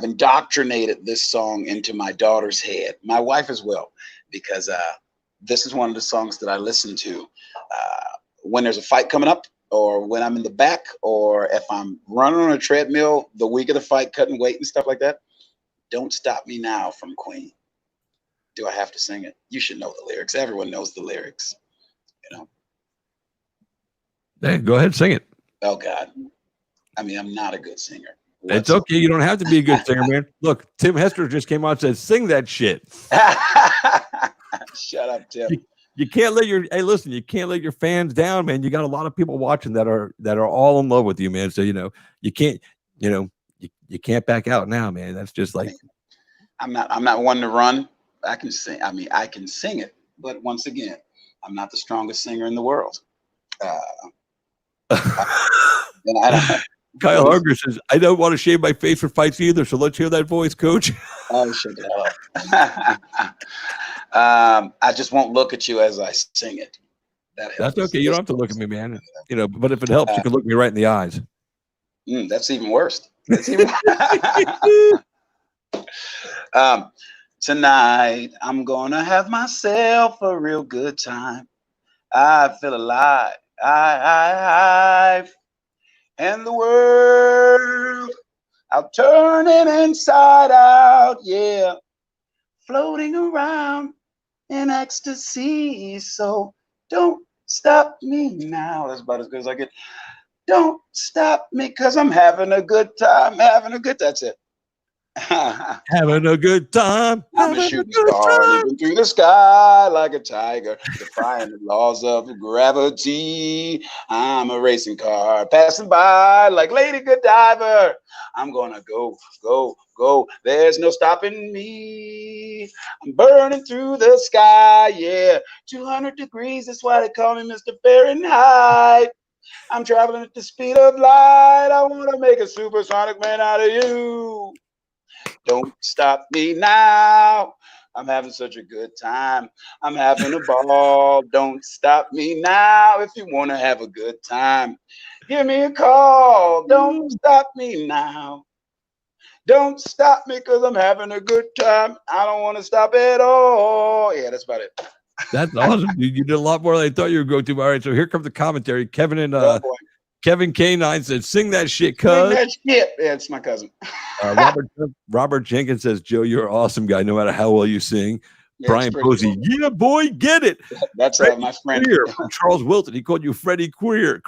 [SPEAKER 3] indoctrinated this song into my daughter's head, my wife as well, because this is one of the songs that I listen to when there's a fight coming up, or when I'm in the back, or if I'm running on a treadmill the week of the fight, cutting weight and stuff like that. Don't Stop Me Now from Queen. Do I have to sing it? You should know the lyrics. Everyone knows the lyrics.
[SPEAKER 1] Hey, go ahead, sing it.
[SPEAKER 3] Oh God. I mean, I'm not a good singer.
[SPEAKER 1] It's okay. You don't have to be a good singer, man. Look, Tim Hester just came out and said, "Sing that shit."
[SPEAKER 3] Shut up, Tim.
[SPEAKER 1] You can't let your listen. You can't let your fans down, man. You got a lot of people watching that are all in love with you, man. So you can't you can't back out now, man. That's just like
[SPEAKER 3] I'm not one to run. I can sing. I mean, I can sing it, but once again, I'm not the strongest singer in the world.
[SPEAKER 1] Kyle Harger says, "I don't want to shave my face for fights either." So let's hear that voice, Coach.
[SPEAKER 3] Oh, shut it up. I just won't look at you as I sing it.
[SPEAKER 1] That's okay. You don't have to look at me, man. But if it helps, you can look me right in the eyes.
[SPEAKER 3] That's even worse. Tonight, I'm gonna have myself a real good time. I feel alive. And the world, I'll turn it inside out, yeah. Floating around in ecstasy. So don't stop me now. That's about as good as I get. Don't stop me, because I'm having a good time. That's it.
[SPEAKER 1] Having a good time.
[SPEAKER 3] I'm a shooting star, leaping through the sky like a tiger, defying the laws of gravity. I'm a racing car passing by like Lady Godiva. I'm gonna go, go, go. There's no stopping me. I'm burning through the sky, yeah. 200 degrees, that's why they call me Mr. Fahrenheit. I'm traveling at the speed of light. I want to make a supersonic man out of you. Don't stop me now. I'm having such a good time. I'm having a ball. Don't stop me now. If you want to have a good time, give me a call. Don't stop me now. Don't stop me, because I'm having a good time. I don't want to stop at all. Yeah, that's about it.
[SPEAKER 1] That's awesome, dude. You did a lot more than I thought you were going to. All right, so here comes the commentary. Kevin and Kevin K9 said, "Sing that shit, cuz."
[SPEAKER 3] Sing that shit. Yeah, it's my cousin.
[SPEAKER 1] Robert Jenkins says, "Joe, you're an awesome guy, no matter how well you sing." Yeah, Brian Posey, cool. Yeah, boy, get it.
[SPEAKER 3] That's my friend.
[SPEAKER 1] Creer, from Charles Wilton. He called you Freddie Creer.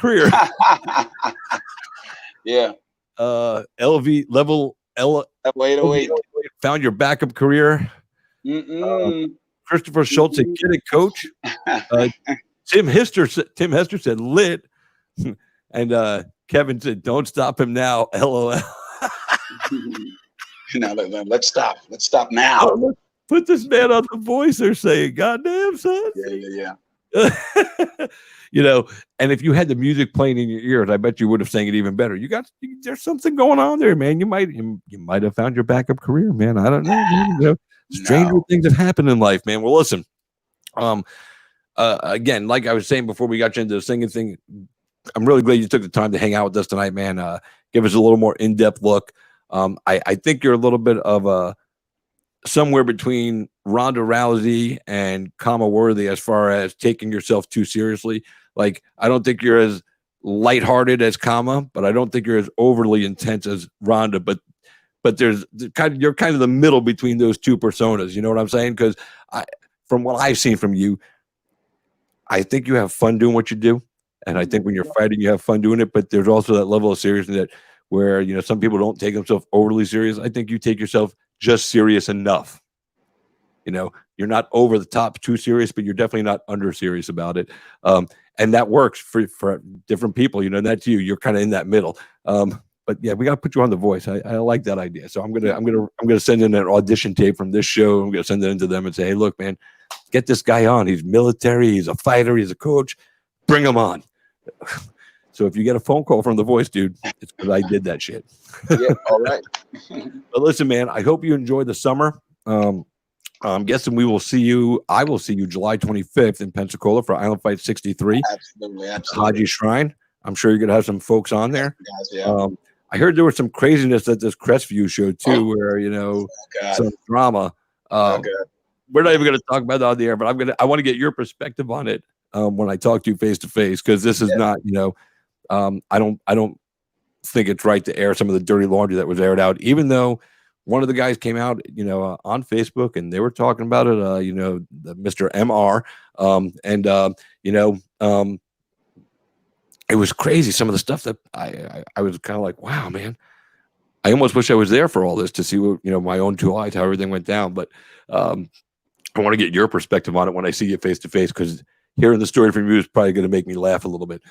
[SPEAKER 3] Yeah.
[SPEAKER 1] LV level L
[SPEAKER 3] 808.
[SPEAKER 1] Found your backup career. Christopher Schultz said, "Get it, coach." Tim Hester said, "Lit." And Kevin said, "Don't stop him now." LOL.
[SPEAKER 3] No, let's stop. Let's stop now.
[SPEAKER 1] Oh, put this man on the voice. They're saying, "Goddamn, son."
[SPEAKER 3] Yeah.
[SPEAKER 1] And if you had the music playing in your ears, I bet you would have sang it even better. There's something going on there, man. You might have found your backup career, man. I don't know. Stranger things have happened in life, man. Well, listen. Again, like I was saying before we got you into the singing thing, I'm really glad you took the time to hang out with us tonight, man. Give us a little more in-depth look. I think you're a little bit of somewhere between Ronda Rousey and Khama Worthy as far as taking yourself too seriously. Like, I don't think you're as lighthearted as Khama, but I don't think you're as overly intense as Ronda. But you're kind of the middle between those two personas. You know what I'm saying? Because from what I've seen from you, I think you have fun doing what you do. And I think when you're fighting, you have fun doing it. But there's also that level of seriousness where some people don't take themselves overly serious. I think you take yourself just serious enough. You're not over the top too serious, but you're definitely not under serious about it. And that works for different people. That's you. You're kind of in that middle. But yeah, we got to put you on The Voice. I like that idea. So I'm gonna send in an audition tape from this show. I'm gonna send it into them and say, "Hey, look, man, get this guy on. He's military. He's a fighter. He's a coach. Bring him on." So if you get a phone call from The Voice, dude, it's because I did that shit.
[SPEAKER 3] Yeah, all right.
[SPEAKER 1] But listen, man, I hope you enjoy the summer. I'm guessing I will see you July 25th in Pensacola for Island Fight 63.
[SPEAKER 3] Absolutely.
[SPEAKER 1] Haji Shrine. I'm sure you're going to have some folks on there.
[SPEAKER 3] Yeah.
[SPEAKER 1] I heard there was some craziness at this Crestview show, too, where, some drama. We're not even going to talk about that on the air, but I want to get your perspective on it when I talk to you face to face, because this is not, I don't think it's right to air some of the dirty laundry that was aired out, even though one of the guys came out, on Facebook and they were talking about it, the Mr. MR. it was crazy. Some of the stuff that I was kind of like, wow, man. I almost wish I was there for all this to see what, my own two eyes, how everything went down. But um, I want to get your perspective on it when I see you face to face, because hearing the story from you is probably going to make me laugh a little bit.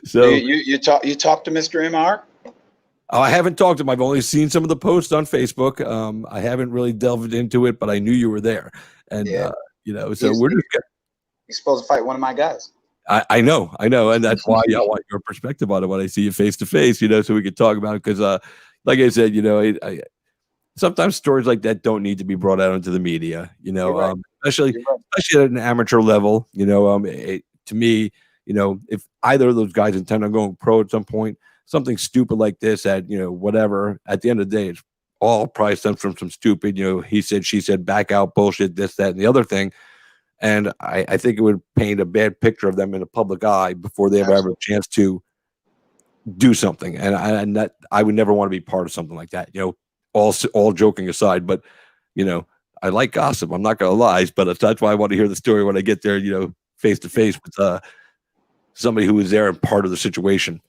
[SPEAKER 1] So
[SPEAKER 3] You talk to Mr. MR?
[SPEAKER 1] I haven't talked to him. I've only seen some of the posts on Facebook. I haven't really delved into it, but I knew you were there, and
[SPEAKER 3] Yeah.
[SPEAKER 1] So we're just.
[SPEAKER 3] He's supposed to fight one of my guys.
[SPEAKER 1] I know, and that's why I want your perspective on it when I see you face to face. So we could talk about it, because, like I said, sometimes stories like that don't need to be brought out into the media.
[SPEAKER 3] Right.
[SPEAKER 1] Especially at an amateur level. To me, if either of those guys intend on going pro at some point, something stupid like this, at whatever, at the end of the day, it's all probably stems from some stupid, he said, she said, back out bullshit, this, that, and the other thing. And I think it would paint a bad picture of them in the public eye before they ever have a chance to do something. And that I would never want to be part of something like that. All joking aside, but I like gossip. I'm not gonna lie, but that's why I want to hear the story when I get there. Face to face with somebody who was there and part of the situation,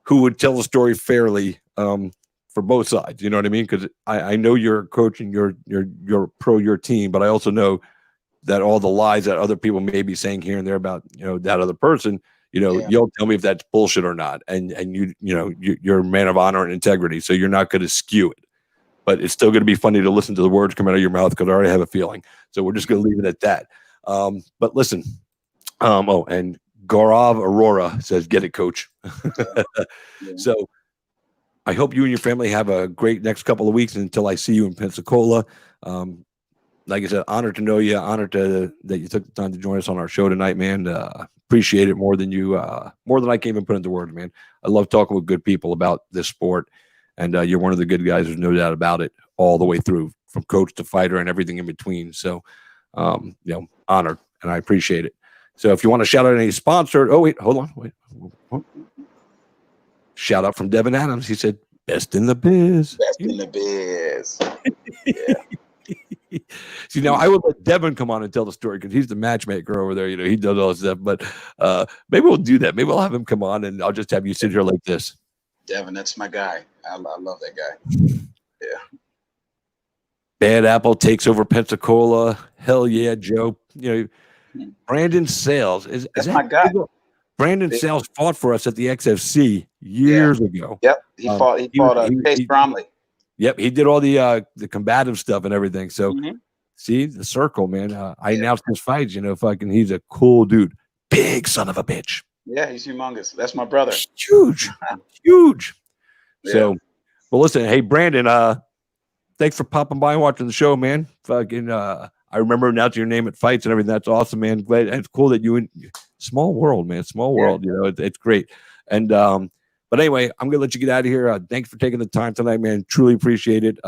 [SPEAKER 1] who would tell the story fairly for both sides. You know what I mean? Because I know you're a coach and you're pro your team, but I also know that all the lies that other people may be saying here and there about that other person, you'll tell me if that's bullshit or not, and you're a man of honor and integrity, so you're not going to skew it. But it's still going to be funny to listen to the words come out of your mouth, because I already have a feeling. So we're just going to leave it at that. But listen, and Gaurav Aurora says, "Get it, coach." So I hope you and your family have a great next couple of weeks until I see you in Pensacola. Like I said, honored to know you. Honored that you took the time to join us on our show tonight, man. Appreciate it more than I can even put into words, man. I love talking with good people about this sport, and you're one of the good guys. There's no doubt about it, all the way through, from coach to fighter and everything in between. So, honored, and I appreciate it. So, if you want to shout out any sponsor, hold on. Shout out from Devin Adams. He said, "Best in the biz."
[SPEAKER 3] Best in the biz. Yeah.
[SPEAKER 1] See, now I would let Devin come on and tell the story, because he's the matchmaker over there. He does all this stuff. But maybe we'll do that. Maybe I'll have him come on, and I'll just have you sit here like this.
[SPEAKER 3] Devin, that's my guy. I love that guy. Yeah.
[SPEAKER 1] Bad Apple takes over Pensacola. Hell yeah, Joe. Brandon Sales is
[SPEAKER 3] that's my guy.
[SPEAKER 1] Brandon Sales fought for us at the XFC years ago.
[SPEAKER 3] Yep, he fought Chase Bromley.
[SPEAKER 1] Yep, he did all the combative stuff and everything. So, see the circle, man. I announced his fights. He's a cool dude. Big son of a bitch.
[SPEAKER 3] Yeah, he's humongous. That's my brother.
[SPEAKER 1] Huge. Yeah. So, well, listen, hey Brandon, thanks for popping by and watching the show, man. I remember announcing your name at fights and everything. That's awesome, man. Glad, and it's cool that small world, man. Small world. It's great. And but anyway, I'm gonna let you get out of here. Thanks for taking the time tonight, man. Truly appreciate it.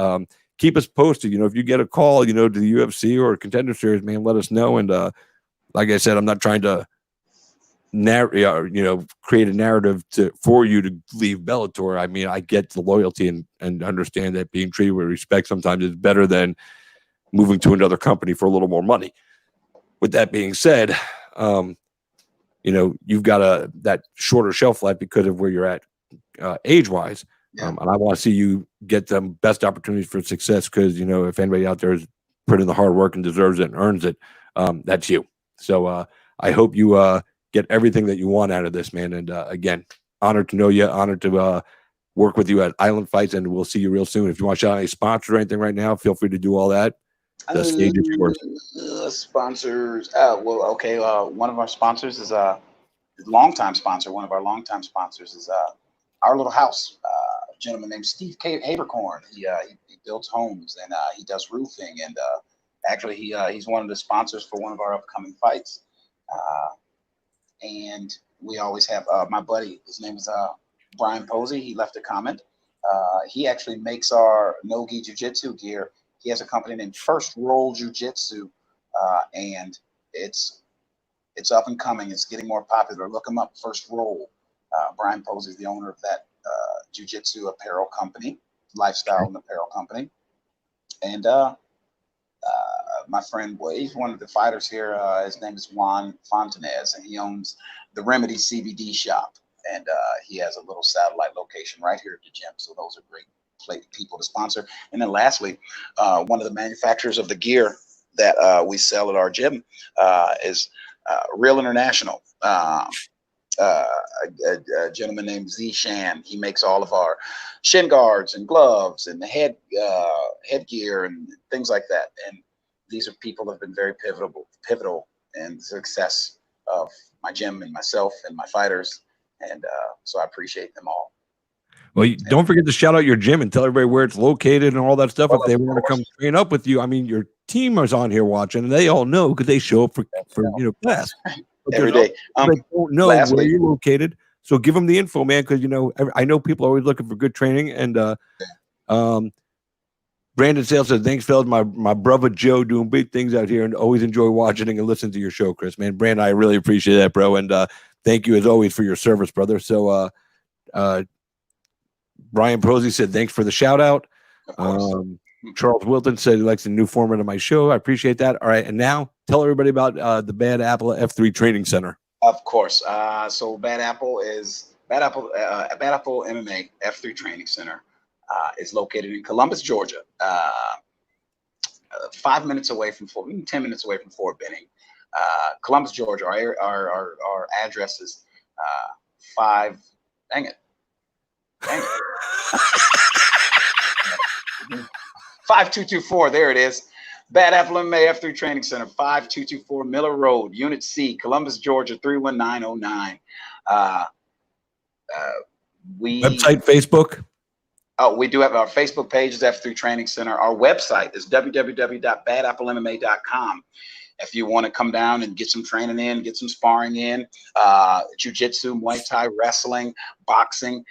[SPEAKER 1] Keep us posted. If you get a call, to the UFC or Contender Series, man, let us know. And like I said, I'm not trying to create a narrative for you to leave Bellator. I mean, I get the loyalty and understand that being treated with respect sometimes is better than moving to another company for a little more money. With that being said, you've got that shorter shelf life because of where you're at age-wise. And I want to see you get the best opportunities for success, because, if anybody out there has put in the hard work and deserves it and earns it, that's you. So I hope you get everything that you want out of this, man. And again, honored to know you, honored to work with you at Island Fights, and we'll see you real soon. If you want to shout out any sponsors or anything right now, feel free to do all that. The stage is yours.
[SPEAKER 3] Sponsors. One of our sponsors is a longtime sponsor. One of our longtime sponsors is Our Little House. A gentleman named Steve Habercorn. He builds homes, and he does roofing. And actually, he's one of the sponsors for one of our upcoming fights. And we always have my buddy. His name is Brian Posey. He left a comment. He actually makes our no-gi jiu-jitsu gear. He has a company named First Roll Jiu-Jitsu, and it's up and coming. It's getting more popular. Look him up, First Roll. Brian Posey is the owner of that jiu-jitsu apparel company, lifestyle and apparel company. And my friend, well, he's one of the fighters here. His name is Juan Fontanez, and he owns the Remedy CBD shop. And he has a little satellite location right here at the gym. So those are great people to sponsor. And then lastly, one of the manufacturers of the gear that we sell at our gym is Real International. A gentleman named Z Shan. He makes all of our shin guards and gloves and the headgear and things like that. And these are people that have been very pivotal in the success of my gym and myself and my fighters. And so I appreciate them all.
[SPEAKER 1] Well, don't forget to shout out your gym and tell everybody where it's located and all that stuff. If they want to come train up with you, I mean, your team is on here watching, and they all know because they show up for class
[SPEAKER 3] every day.
[SPEAKER 1] They don't know where you're located, so give them the info, man. Because I know people are always looking for good training. And Brandon Sales says, "Thanks, fellas. My brother Joe doing big things out here, and always enjoy watching and listening to your show, Chris. Man, Brandon, I really appreciate that, bro. And thank you as always for your service, brother." So, Brian Prosy said, "Thanks for the shout out." Charles Wilton said he likes the new format of my show. I appreciate that. All right, and now tell everybody about the Bad Apple F3 Training Center.
[SPEAKER 3] Of course. So Bad Apple MMA F3 Training Center is located in Columbus, Georgia. 5 minutes away from 10 minutes away from Fort Benning. Columbus, Georgia. Our address is 5. Dang it. 5224. There it is. Bad Apple MMA F3 Training Center, 5224 Miller Road, Unit C, Columbus, Georgia, 31909.
[SPEAKER 1] Website, Facebook.
[SPEAKER 3] Oh, we do have our Facebook page is F3 Training Center. Our website is www.badapplemma.com. If you want to come down and get some training in, get some sparring in, jiu-jitsu, Muay Thai, wrestling, boxing,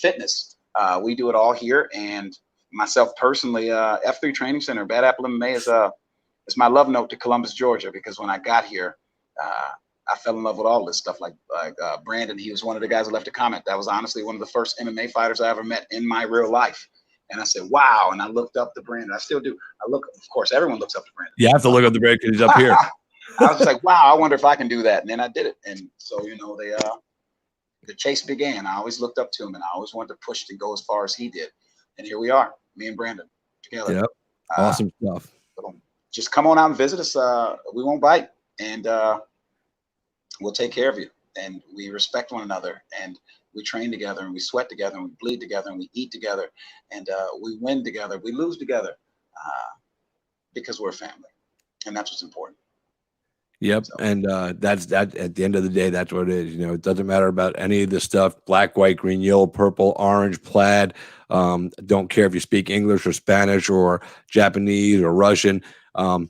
[SPEAKER 3] fitness, we do it all here. And myself personally, F3 Training Center, Bad Apple MMA is my love note to Columbus, Georgia, because when I got here, I fell in love with all this stuff. Like Brandon, he was one of the guys that left a comment. That was honestly one of the first MMA fighters I ever met in my real life. And I said, wow. And I looked up to Brandon. I still do. Of course, everyone looks up to Brandon.
[SPEAKER 1] You have to look up the Brandon because he's up here.
[SPEAKER 3] I was just like, wow, I wonder if I can do that. And then I did it. And so, the chase began. I always looked up to him, and I always wanted to push to go as far as he did. And here we are, me and Brandon together.
[SPEAKER 1] Yep. Awesome stuff.
[SPEAKER 3] Just come on out and visit us. We won't bite. And we'll take care of you. And we respect one another. And we train together, and we sweat together, and we bleed together, and we eat together, and we win together, we lose together, because we're a family, and that's what's important.
[SPEAKER 1] Yep, so. And that's that. At the end of the day, that's what it is. It doesn't matter about any of this stuff: black, white, green, yellow, purple, orange, plaid. Don't care if you speak English or Spanish or Japanese or Russian. The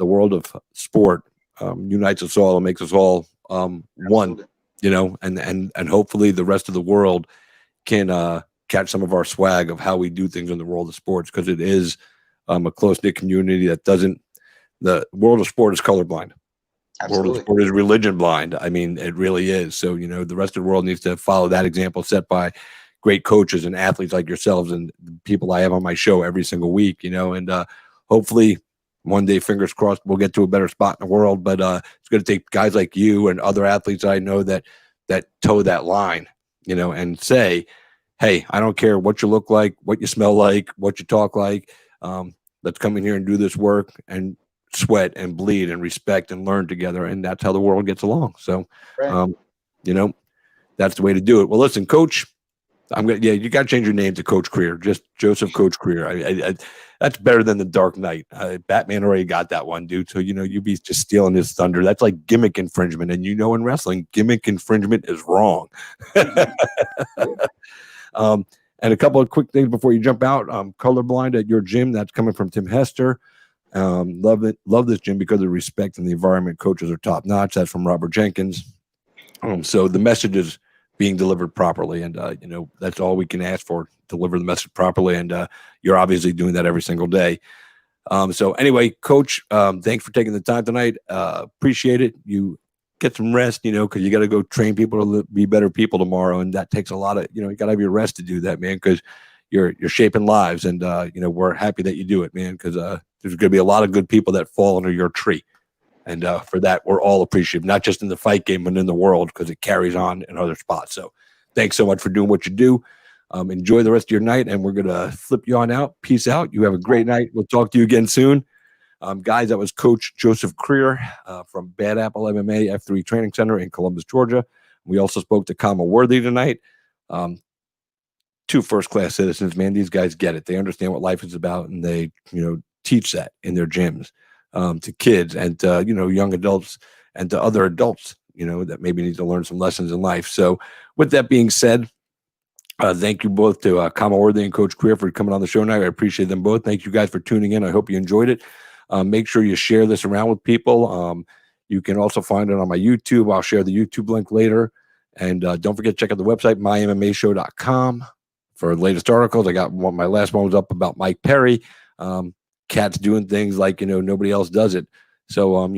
[SPEAKER 1] world of sport unites us all and makes us all one. And hopefully the rest of the world can catch some of our swag of how we do things in the world of sports, because it is a close-knit community that doesn't. The world of sport is colorblind.
[SPEAKER 3] Absolutely.
[SPEAKER 1] World of sport is religion blind. I mean, it really is. So, the rest of the world needs to follow that example set by great coaches and athletes like yourselves and the people I have on my show every single week, and hopefully one day, fingers crossed, we'll get to a better spot in the world. But it's going to take guys like you and other athletes I know that toe that line, and say, hey, I don't care what you look like, what you smell like, what you talk like. Let's come in here and do this work and sweat and bleed and respect and learn together. And that's how the world gets along. So,
[SPEAKER 3] right.
[SPEAKER 1] That's the way to do it. Well, listen, Coach, you got to change your name to Coach Creer, just Joseph Coach Creer. I that's better than the Dark Knight. Batman already got that one, dude. So, you'd be just stealing his thunder. That's like gimmick infringement. And in wrestling, gimmick infringement is wrong. And a couple of quick things before you jump out. Colorblind at your gym. That's coming from Tim Hester. Love it. Love this gym because of the respect and the environment. Coaches are top notch. That's from Robert Jenkins. So the message is being delivered properly. And, that's all we can ask for, deliver the message properly. And you're obviously doing that every single day. So anyway, Coach, thanks for taking the time tonight. Appreciate it. You get some rest, because you got to go train people to be better people tomorrow. And that takes a lot of, you got to have your rest to do that, man, because you're shaping lives. And, we're happy that you do it, man, because there's going to be a lot of good people that fall under your tree. And for that, we're all appreciative, not just in the fight game, but in the world, because it carries on in other spots. So thanks so much for doing what you do. Enjoy the rest of your night, and we're going to flip you on out. Peace out. You have a great night. We'll talk to you again soon. Guys, that was Coach Joseph Creer from Bad Apple MMA F3 Training Center in Columbus, Georgia. We also spoke to Khama Worthy tonight. Two first-class citizens, man. These guys get it. They understand what life is about, and they, teach that in their gyms to kids and young adults and to other adults, that maybe need to learn some lessons in life. So with that being said, thank you both to Khama Worthy and Coach Creer for coming on the show tonight. I appreciate them both. Thank you guys for tuning in. I hope you enjoyed it. Make sure you share this around with people. You can also find it on my YouTube. I'll share the YouTube link later. And don't forget to check out the website, mymmashow.com, for the latest articles. I got my last one was up about Mike Perry. Cat's doing things like, nobody else does it. So,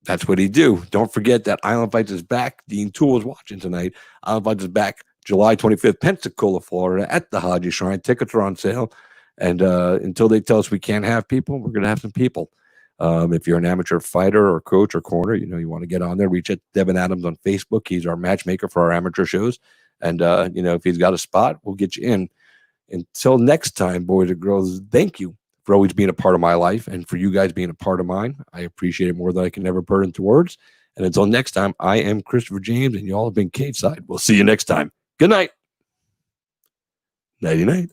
[SPEAKER 1] that's what he do. Don't forget that Island Fights is back. Dean Toole is watching tonight. Island Fights is back July 25th, Pensacola, Florida, at the Haji Shrine. Tickets are on sale. And until they tell us we can't have people, we're going to have some people. If you're an amateur fighter or coach or corner, you want to get on there, reach out to Devin Adams on Facebook. He's our matchmaker for our amateur shows. And, if he's got a spot, we'll get you in. Until next time, boys and girls, thank you for always being a part of my life and for you guys being a part of mine. I appreciate it more than I can ever put into words. And until next time, I am Christopher James, and y'all have been Cage Side. We'll see you next time. Good night. Nighty night.